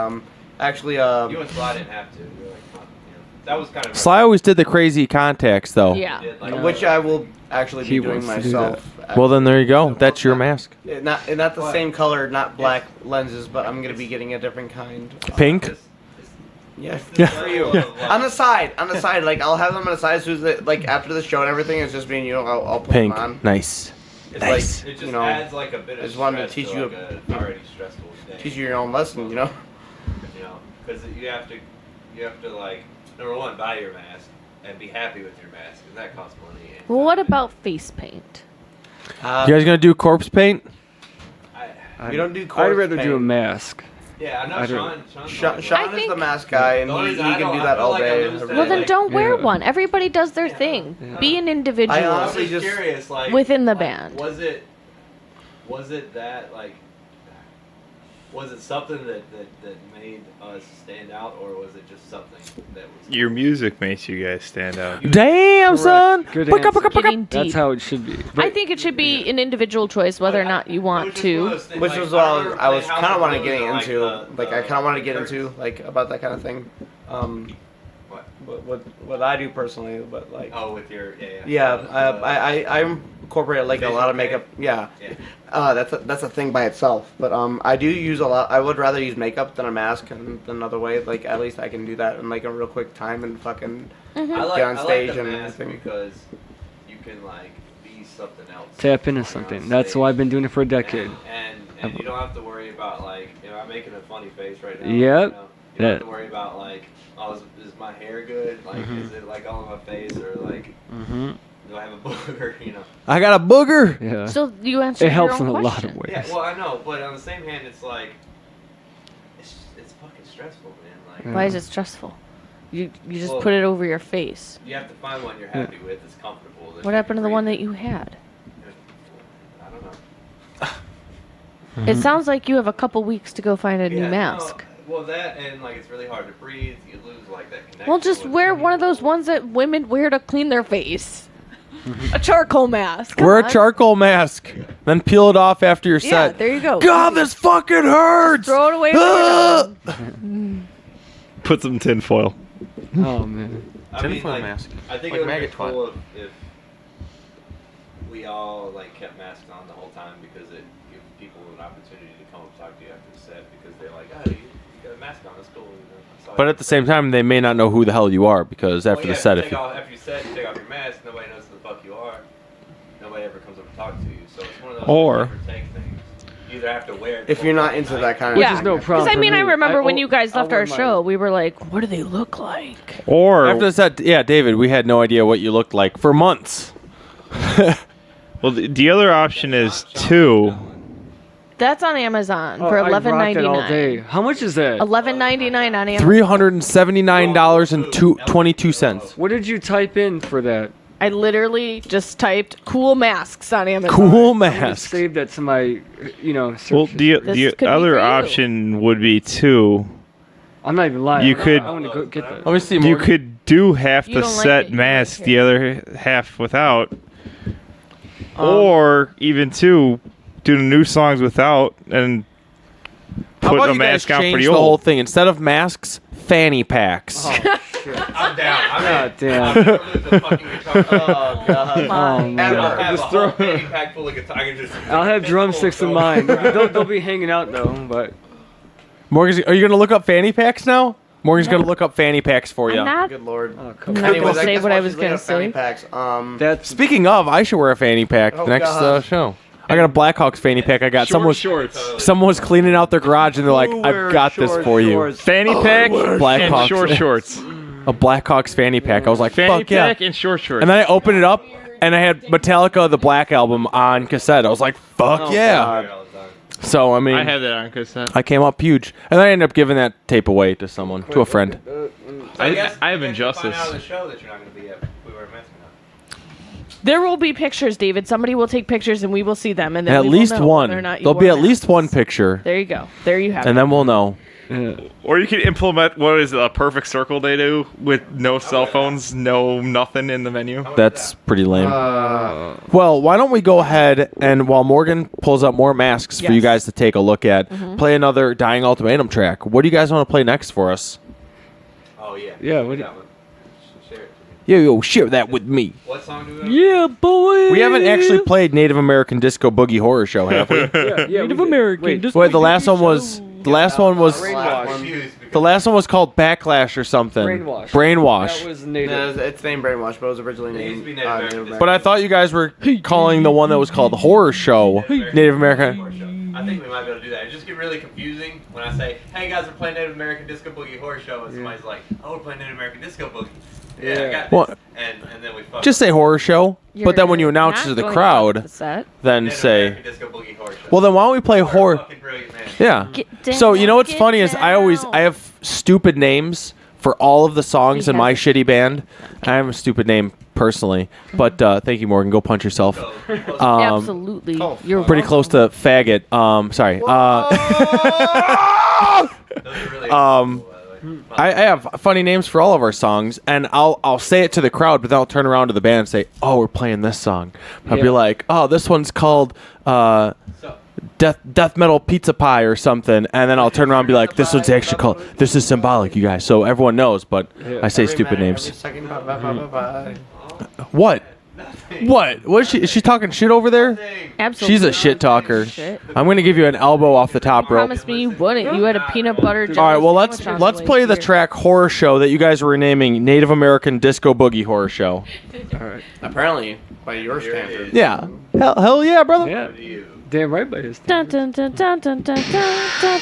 actually, You and Sly didn't have to. You're like, that was kind of. Sly always did the crazy contacts, though. Yeah. Which I will actually be doing wants to do myself. Well, then there you go. That's your mask. Not the same color, not black lenses, but I'm gonna be getting a different kind. Pink? Yeah, Yeah. for you. Yeah. On the side, like I'll have them on the side, so that, like after the show and everything, it's just me and you. I'll put Pink. them on. Nice. It's Nice. Like, it just You know, adds like a bit of I just wanted to stress teach you like a already stressful day. teach you your own lesson, you know. You know, because you have to like number one buy your mask and be happy with your mask, and that costs money. And Well, what about face paint? You guys gonna do corpse paint? We don't do I'd corpse rather do a paint. mask. Yeah, I know I'd Sean is the mask guy, and he can do that all day. Well, then don't wear one. Everybody does their thing. Be an individual I honestly I'm just curious, like within the like, band. Was it that like? Was it something that made us stand out, or was it just something that was? Your music makes you guys stand out. Damn, son. Good Pick up, answer. pick up, pick up. Getting That's deep. how it should be. I think it should be an individual choice whether or not you want to. Which was what I was kind of wanting to get into. Like I kind of wanted to get into like about that kind of thing. What I do personally, but like. Oh, with your I incorporate like a lot of makeup. Yeah. That's a thing by itself. But I do use a lot. I would rather use makeup than a mask and another way. Like at least I can do that in like a real quick time and fucking get on stage I like the and mask everything. because you can like be something else. Tap into something. That's why I've been doing it for a decade. And you don't have to worry about like I'm making a funny face right now. Yep. You don't Yeah. have to worry about like is my hair good? Like is it like all on my face or like do I have a booger? You know. I got a booger. Yeah. So you answered It helps your in own a lot of question. ways. Yeah, well I know, but on the same hand, it's like it's fucking stressful, man. Like Why is it stressful? You just Well, put it over your face. you have to find one you're happy with, that's comfortable. That What you happened to can the one breathe that you had? in. I don't know. It sounds like you have a couple weeks to go find a new Yeah, mask. no, well, that and like it's really hard to breathe. You lose like that connection. Well, just with wear one of those ones that women wear to clean their face. A charcoal mask. Come Wear a on. charcoal mask. Then peel it off after your Yeah, set. there you go. God, this fucking hurts. Throw it away when you're done. Put some tinfoil. Oh man. I mean, like, I think it would be cool if we all like kept masks on the whole time because it gives people an opportunity to come up and talk to you after the set because they're like, oh, you got a mask on, that's cool. But at the same time, they may not know who the hell you are because after the set, after you set, you take off your mask, nobody knows who the fuck you are. Nobody ever comes up and talks to you. So it's one of those Or take things. You either have to wear it if you're not into that kind of Yeah, Which is no problem. Because I mean, for I me. remember when you guys I'll left wear our my- show, we were like, "What do they look like?" Or after the set, yeah, David, we had no idea what you looked like for months. well, the other option is 2. That's on Amazon Oh, for I rocked it all $11.99. day. How much is that? $11.99 on Amazon. $379.22. What did you type in for that? I literally just typed "cool masks" on Amazon. Cool I'm gonna mask. save that to my, search Well, history. This the could be other for you. option would be 2. I'm not even lying. You could- I want to go get that. Let me see. You Morgan. could do half You the don't like set it, you mask, like the other half without. Or even 2, do the new songs without and How put about a you guys mask on for change the the whole old. thing? Instead of masks, fanny packs. I'm down. God damn. lose a fucking guitar. Oh god. Oh, man. I'll have Just a whole throw- fanny pack full of guitar. I can just. I'll have drumsticks in mine. They'll be hanging out though, but Morgan's, are you going to look up fanny packs now? Morgan's going to look up fanny packs for you. I'm not. Good lord. oh, I'm come not on. Anyways, gonna say guess what I while was she's looking gonna up fanny say. packs, That's Speaking of, I should wear a fanny pack Oh, next God. show. I got a Blackhawks fanny pack. I got someone was cleaning out their garage and they're like, "I've got this for you." Fanny pack Blackhawks. and short shorts. A Blackhawks fanny pack. I was like, Fanny "Fuck yeah!" pack and short shorts. And then I opened it up and I had Metallica, the Black Album, on cassette. I was like, "Fuck Oh, yeah!" God. So I mean, I have that on cassette. I came up huge, and then I ended up giving that tape away to someone, to a friend. I guess have you guys can Injustice. Find out on the show that you're not going to be at. We were messing up. There will be pictures, David. Somebody will take pictures and we will see them, and then At we will least know one. whether or not you There'll be wore at least masks. one picture, There you go. There you have and it. then we'll know. Or you could implement what is it, a perfect circle they do with no cell phones, no nothing in the menu. That's pretty lame. Well, why don't we go ahead and while Morgan pulls up more masks for you Yes. guys to take a look at, play another Dying Ultimatum track. What do you guys want to play next for us? Oh yeah. Yeah, what do That one. Share it to me. Yo, share that with me. What song do we have? Yeah, boy. We haven't actually played Native American Disco Boogie Horror Show, have we? Yeah, Native American. Wait, Wait, the last one was the last one was Brainwash. the last one was called Backlash or something. Brainwash. Brainwash. That was No, native. it's named Brainwash, but it was originally It used named to be Native American. Native But I thought you guys were calling the one that was called Horror Show Native American. Horror Show. I think we might be able to do that. It just get really confusing when I say, "Hey guys, we're playing Native American Disco Boogie Horror Show," and somebody's like, "Oh, we're playing Native American Disco Boogie." Yeah, I got this. Well, and then we fuck just say Horror Show, but then when you You're announce not to the going crowd, off the set. then Native say, American Disco Boogie Horror Show. well, then why don't we play You're a horror? fucking brilliant man. Yeah. Get down, So you know what's get funny is I down. have stupid names for all of the songs in my shitty band. I have a stupid name personally, but thank you, Morgan. Go punch yourself. Absolutely. You're Pretty close to faggot. Sorry. Those are really I have funny names for all of our songs, and I'll say it to the crowd, but then I'll turn around to the band and say, "Oh, we're playing this song." I'll be Yeah. like, "Oh, this one's called Death Metal Pizza Pie or something," and then I'll turn around and be like, "This one's actually called. This is symbolic, you guys." So everyone knows, but I say stupid names. What? What? What is she? Is she talking shit over there? Absolutely. She's a shit talker. Shit. I'm gonna give you an elbow off the top rope. Promise me you wouldn't. You had a peanut butter jelly All right, well sandwich on let's way play the here. track Horror Show that you guys were naming Native American Disco Boogie Horror Show. Apparently, by your standards. Yeah. Hell yeah, brother. Yeah. Damn right by his. Dun, dun, dun, dun, dun, dun, dun, dun.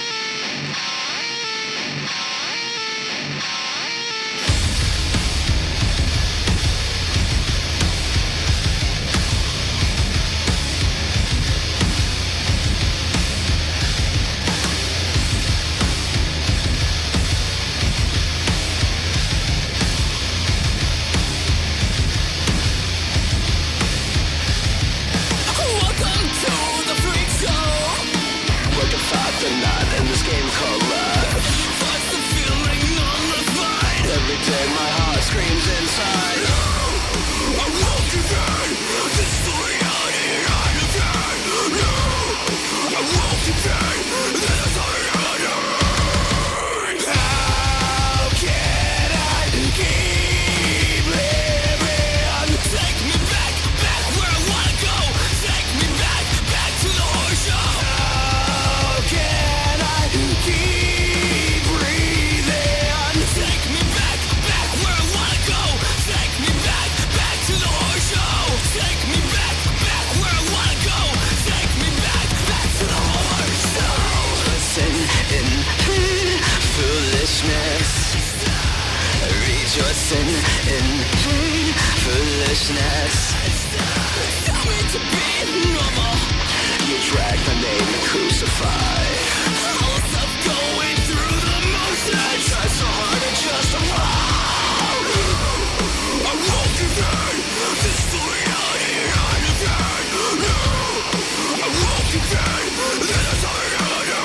Welcome to the freak show. Where the thoughts are not in the foolishness. Rejoicing in pain, foolishness. Tell me to be normal. You drag the name and crucify. All the stuff going through the motions. Try so hard to justify. I won't defend this reality I defend. No, I won't defend this is how I do.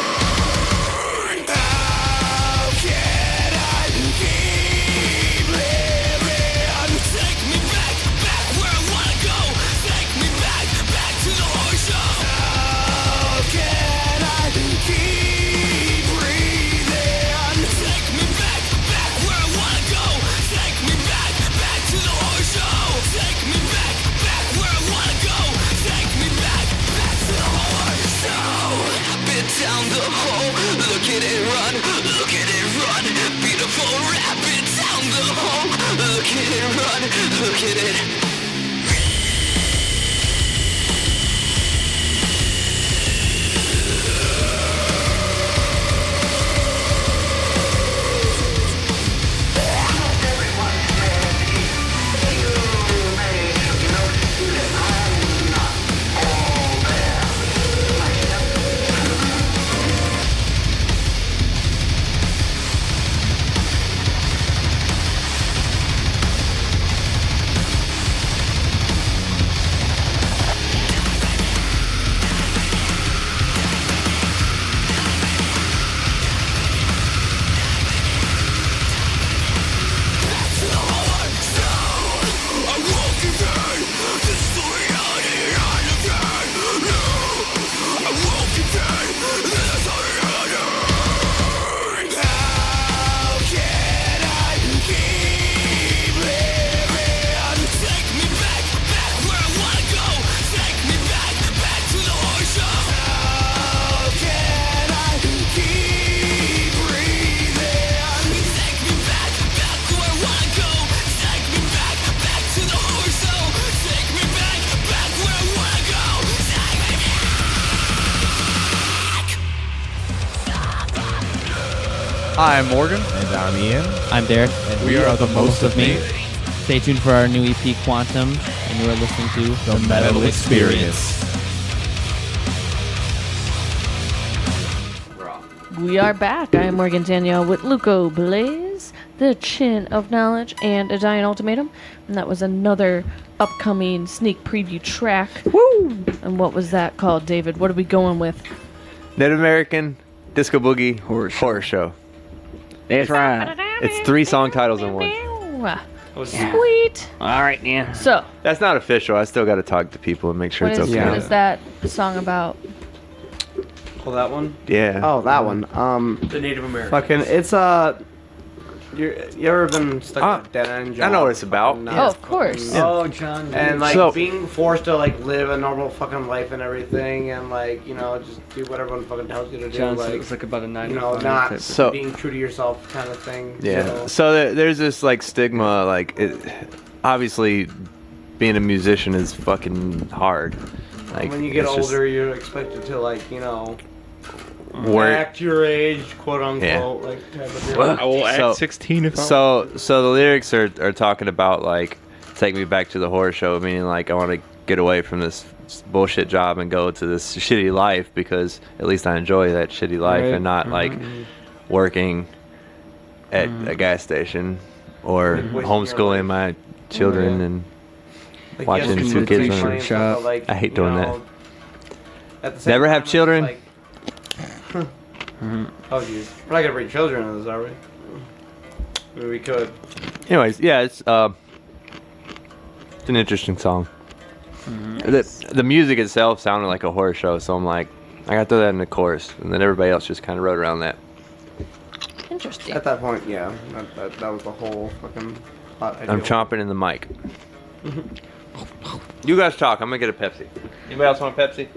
How can I keep living? Take me back, back where I wanna go. Take me back, back to the horse show. How can I keep breathing? Take me back, back where I wanna go. Take me back, back to the horse show. Take me back, back where I wanna go. Take me back, back to the horse show. Bit down the hole, look at it run, look at it run. Beautiful rabbit down the hole, look at it run, look at it. I'm Morgan. And I'm Ian. I'm Derek. And we are the Most of Me. Stay tuned for our new EP, Quantum, and you are listening to The Metal Experience. We are back. I am Morgan Danielle with Luco Blaze, the Chin of Knowledge, and a Dying Ultimatum. And that was another upcoming sneak preview track. Woo! And what was that called, David? What are we going with? Native American Disco Boogie Horror Show. That's right. It's 3 song titles in one. Sweet. All right, yeah. So, That's not official. I still got to talk to people and make sure what it's is, okay. what is that song about? Oh, that one? Yeah. Oh, that one. The Native American. Fucking, it's you ever been stuck in a dead end job? I know what it's about. Oh, of course. Oh, John. And like So- being forced to like live a normal fucking life and everything, and like just do what everyone fucking tells you to do. John said like it was like about a 9 you to know, 5 not type. So- being true to yourself kind of thing. Yeah. So, So there's this like stigma, like obviously being a musician is fucking hard. Like when you get it's just older, you're expected to like work. act your age, quote unquote, like type of deal. I will act 16 if I So the lyrics are talking about like take me back to the horror show, meaning like I want to get away from this bullshit job and go to this shitty life because at least I enjoy that shitty life Right. and not like working at a gas station or Like wasting your homeschooling life. my children and Like, watching yes, 2 you kids make run. money and stuff, but, like, I hate you doing know, at the same Never time, have it's children. like- Oh jeez, we're not gonna bring children into this, are we? I mean, we could. Anyways, yeah, it's an interesting song. The music itself sounded like a horror show, so I'm like, I got to throw that in the chorus, and then everybody else just kind of wrote around that. Interesting. At that point, yeah, that was the whole fucking plot idea. I'm chomping in the mic. You guys talk. I'm gonna get a Pepsi. Anybody else want a Pepsi?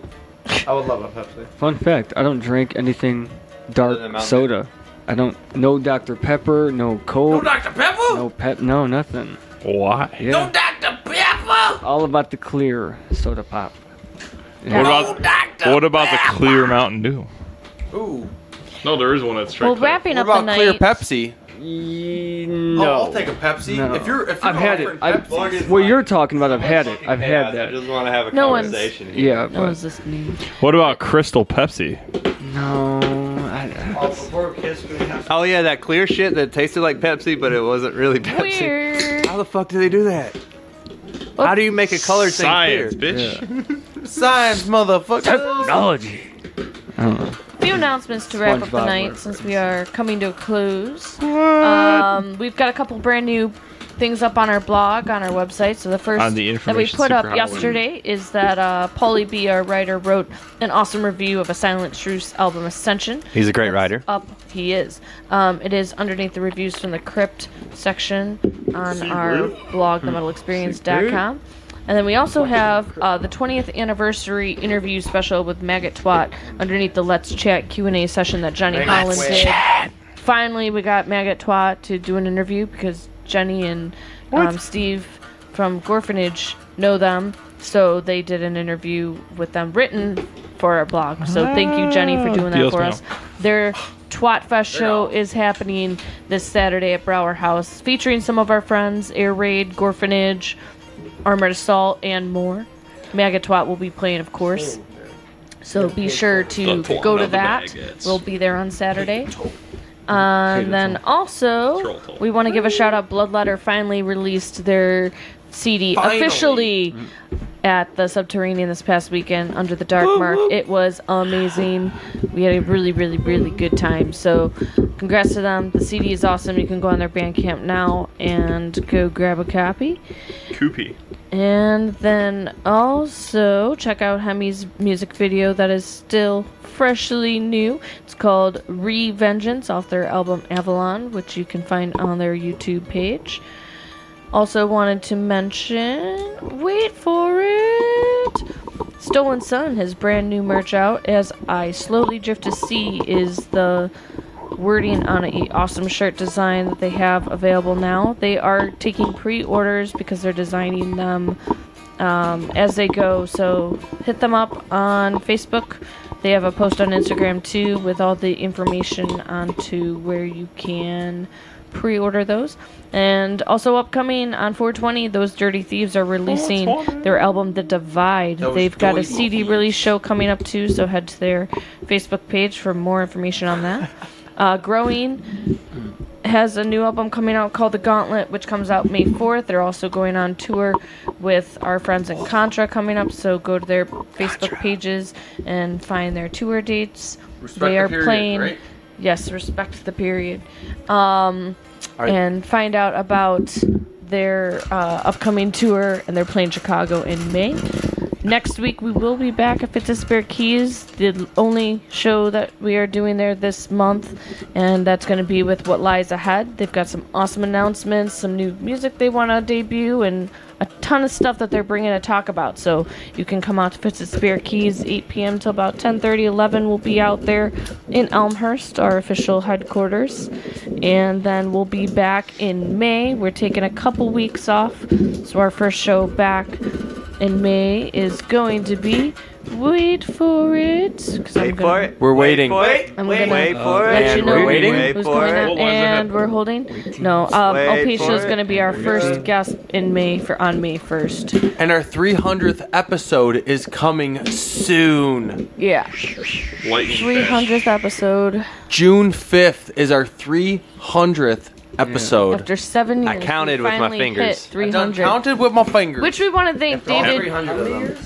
I would love a Pepsi. Fun fact: I don't drink anything dark Mountain soda. I don't. No Dr Pepper. No Coke. No Dr. Pepper? No pep. No nothing. Why? Yeah. No Dr. Pepper? All about the clear soda pop. What about the clear Mountain Dew? Ooh. No, there is one that's straight. Well, wrapping What up the about clear night. Pepsi? No. Oh, I'll take a Pepsi. No. If you're I've had it. offering Pepsi, What you're talking about, I've had it. I've had that. I just want to have a No one's- conversation. Yeah, No one's listening. What about Crystal Pepsi? No. Oh yeah, that clear shit that tasted like Pepsi, but it wasn't really Pepsi. Weird. How the fuck do they do that? How do you make a colored thing Science, clear? bitch. Science, motherfucker. Technology. I don't know. A few announcements to wrap up the SpongeBob night works. since we are coming to a close. We've got a couple brand new things up on our blog, on our website. So the first On the that we information put up superhighway. yesterday is that Paulie B, our writer, wrote an awesome review of a Silent Truce album, Ascension. He's a great writer. Up, he is. It is underneath the reviews from the Crypt section on our blog, themetalexperience.com. And then we also have the 20th anniversary interview special with Maggot Twat underneath the Let's Chat Q&A session that Johnny Holland did. Finally, we got Maggot Twat to do an interview because Jenny and Steve from Gorfinage know them. So they did an interview with them written for our blog. So thank you, Jenny, for doing that Deals, for man. us. Their Twat Fest show is happening this Saturday at Brower House, featuring some of our friends, Air Raid, Gorfinage, Armored Assault, and more. Maggot Twat will be playing, of course. So be sure to go to that. We'll be there on Saturday. And then also, we want to give a shout out. Bloodletter finally released their CD officially at the Subterranean this past weekend under the Dark Mark. It was amazing. We had a really, really, really good time. So congrats to them. The CD is awesome. You can go on their Bandcamp now and go grab a copy. Koopy. And then also check out Hemi's music video that is still freshly new. It's called Revengeance off their album Avalon, which you can find on their YouTube page. Also wanted to mention, wait for it, Stolen Sun has brand new merch out. As I Slowly Drift to Sea is the wording on an awesome shirt design that they have available now. They are taking pre-orders because they're designing them as they go, so hit them up on Facebook. They have a post on Instagram too with all the information onto where you can pre-order those. And also upcoming on 420, Those Dirty Thieves are releasing their album The Divide. They've got a CD release show coming up too, so head to their Facebook page for more information on that. Growing has a new album coming out called The Gauntlet, which comes out May 4th. They're also going on tour with our friends in Contra coming up, so go to their Facebook pages and find their tour dates. They are playing. Right? Yes, respect the period. And find out about their upcoming tour, and they're playing Chicago in May. Next week we will be back at Fits and Spare Keys, the only show that we are doing there this month, and that's going to be with What Lies Ahead. They've got some awesome announcements, some new music they want to debut, and a ton of stuff that they're bringing to talk about. So you can come out to Fits and Spare Keys 8 p.m. till about 10:30, 11. We'll be out there in Elmhurst, our official headquarters. And then we'll be back in May. We're taking a couple weeks off, so our first show back in May is going to be, wait for it. We're waiting. I'm gonna wait for let it. you know We're waiting. who's going on, and we're holding. No, Opecia is going to be our first guest in May on May 1st. And our 300th episode is coming soon. Yeah. 300th episode. June 5th is our 300th episode. After 7 years, I counted we with my finally fingers. hit 300. Counted with my fingers. Which we want to thank David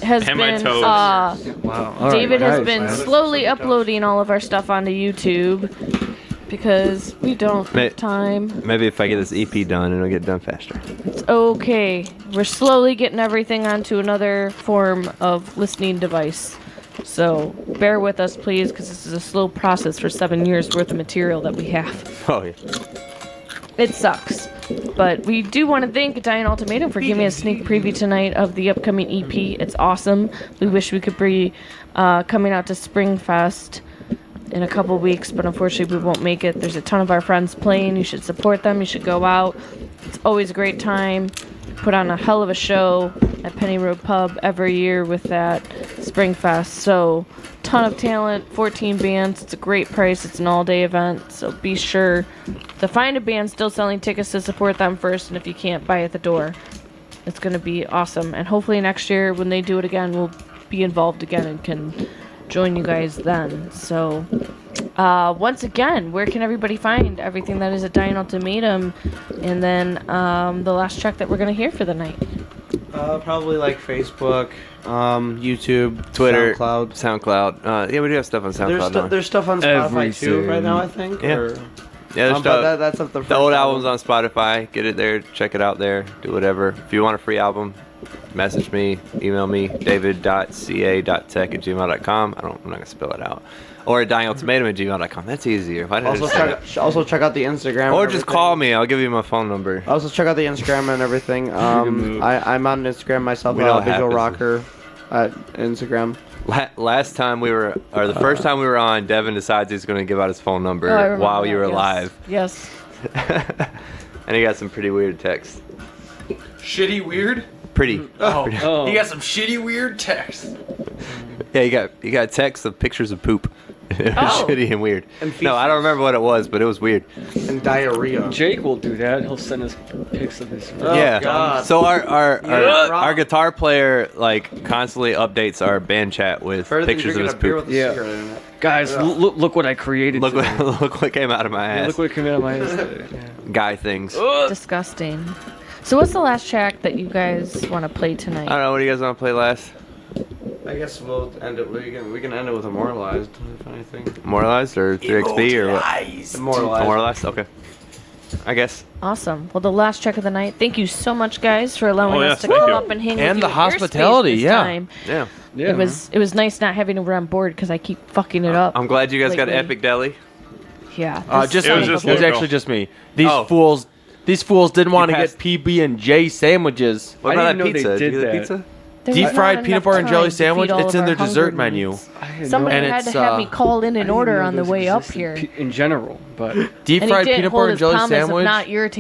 has And my been. toes. Wow. All David right, has guys. been slowly uploading all of our stuff onto YouTube because we don't have time. Maybe if I get this EP done, it'll get done faster. It's okay. We're slowly getting everything onto another form of listening device. So bear with us, please, because this is a slow process for 7 years worth of material that we have. Oh, yeah. It sucks. But we do want to thank Italian Ultimatum for giving me a sneak preview tonight of the upcoming EP. It's awesome. We wish we could be coming out to Springfest in a couple weeks, but unfortunately we won't make it. There's a ton of our friends playing. You should support them. You should go out. It's always a great time. put on a hell of a show at Penny Road Pub every year with that Spring Fest. So, ton of talent, 14 bands. It's a great price. It's an all-day event. So be sure to find a band still selling tickets to support them first. And if you can't, buy at the door. It's going to be awesome. And hopefully next year when they do it again, we'll be involved again and can join you guys then. So once again, where can everybody find everything that is at Dying Ultimatum? And then the last track that we're going to hear for the night. Probably like Facebook, YouTube, Twitter, SoundCloud. Yeah, we do have stuff on SoundCloud. There's stuff on Spotify too right now, I think. Yeah. Or, yeah, there's stuff. that's up the old album's on Spotify. Get it there. Check it out there. Do whatever. If you want a free album, message me, email me, david.ca.tech@gmail.com. I'm not gonna spell it out. Or dyingultimatum@gmail.com. That's easier. Why did I just say that? Also check out the Instagram. Or just call me. I'll give you my phone number. Also check out the Instagram and everything. I'm on Instagram myself. Visual Rocker at Instagram. Last time the first time we were on, Devin decides he's going to give out his phone number while you were live. Yes. And he got some pretty weird texts. Shitty weird? Pretty. Oh. He got some shitty weird texts. Yeah, you got texts of pictures of poop. Shitty and weird. No, I don't remember what it was, but it was weird. And diarrhea. Jake will do that. He'll send us pics of his. Yeah. God. So our guitar player like constantly updates our band chat with pictures of his poop. Guys, look what I created. Look what came out of my ass. Yeah, look what came out of my ass today. Guy things. Disgusting. So what's the last track that you guys want to play tonight? I don't know. What do you guys want to play last? I guess we'll end it. We can end it with Immortalized, if anything. Immortalized or 3XB or what? Immortalized. Okay. I guess. Awesome. Well, the last track of the night. Thank you so much, guys, for allowing us to come up and hang with you. And the at your hospitality, space this time. Yeah. It was nice not having to run board because I keep fucking it up. I'm glad you guys got lately. Epic Deli. Yeah. It was actually just me. These fools didn't want to get PB&J sandwiches. What about that pizza? Did you get the pizza? Deep fried peanut butter and jelly sandwich. It's in their dessert menu. Somebody had to have me call in an order on the way up here. In general, but deep fried peanut butter and jelly sandwich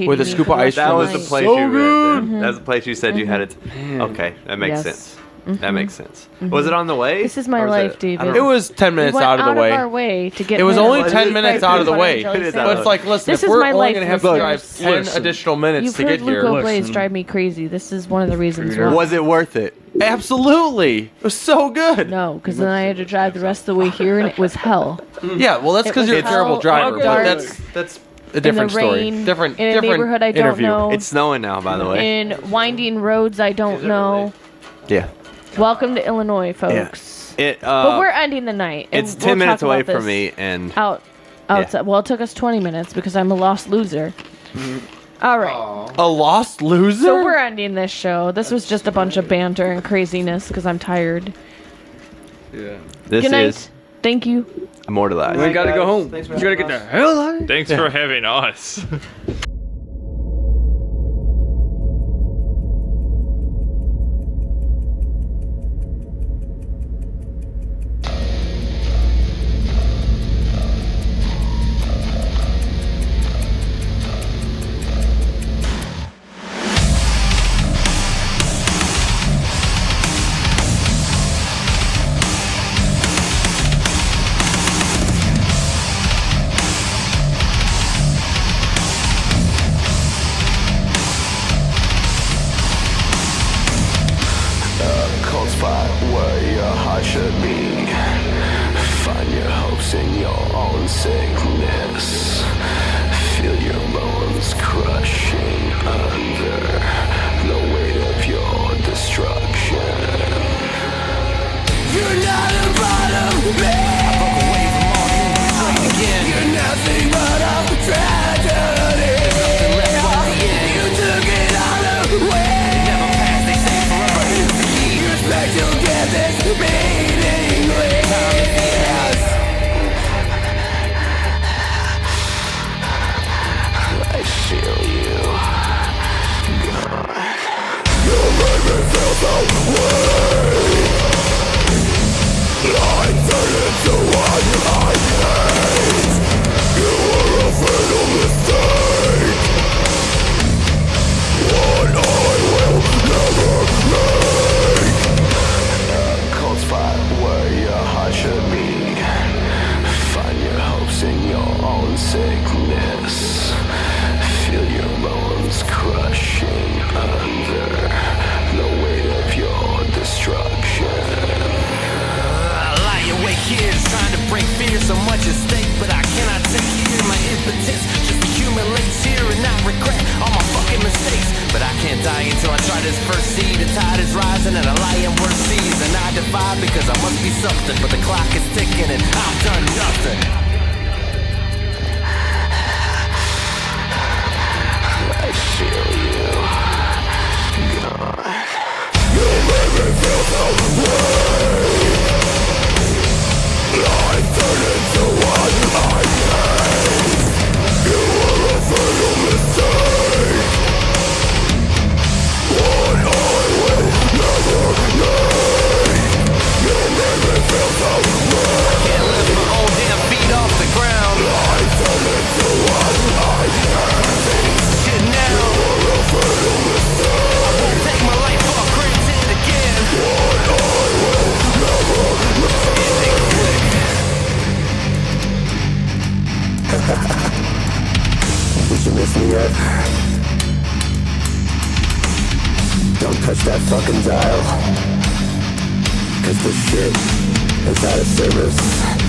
with a scoop of ice cream. That was the place so you good. That was the place you said you had it. Okay, that makes sense. That makes sense. Was it on the way? This is my life, David. It was 10 minutes out of the way. We went out of our way to get. It was there. only 10 minutes out of the way. But it's like, listen, if we're only going to have to drive 10 additional minutes to get here. Luco Blaze drive me crazy. This is one of the reasons why. Was it worth it? Absolutely. It was so good. No, because then I had to drive the rest of the way here, and it was hell. Yeah, well, that's because you're a terrible driver. But that's a different story. Different neighborhood I don't interview. know. It's snowing now, by the way. In winding roads I don't know. Yeah. Welcome to Illinois, folks. Yeah. But we're ending the night. And It's 10 minutes away from me, and outside. Well, it took us 20 minutes because I'm a lost loser. All right. A lost loser? So we're ending this show. This was just a bunch of banter and craziness because I'm tired. Yeah. This Good night. is Thank you. Immortalized. We gotta go home. You gotta get the hell out of here. Thanks for having us. Cold spot where your heart should be. Find your hopes in your own sickness. Feel your bones crushing under the weight of your destruction. You're not a part of me. I broke away from all human strength again. You're nothing but a tragedy. You took it all away. You'll get this meaningless. I feel you. God. You made me feel so weak. I turned into what I hate. You were a fatal mistake. What I will There's so much at stake, but I cannot take here. My impotence just accumulates here and I regret all my fucking mistakes. But I can't die until I try this first seed. The tide is rising and a lion worth seas. And I defy because I must be something. But the clock is ticking and I've done nothing. I feel you, God. You make me feel so way. Life turned into what I hate. You were a fatal mistake. What I will never make. You make me feel so way. I can't lift my own damn feet off the ground. Life turned into what I hate. Shit now. You were a fatal mistake. I won't take my life for granted again. What I will never make. Did you miss me yet? Don't touch that fucking dial. 'Cause this shit is out of service.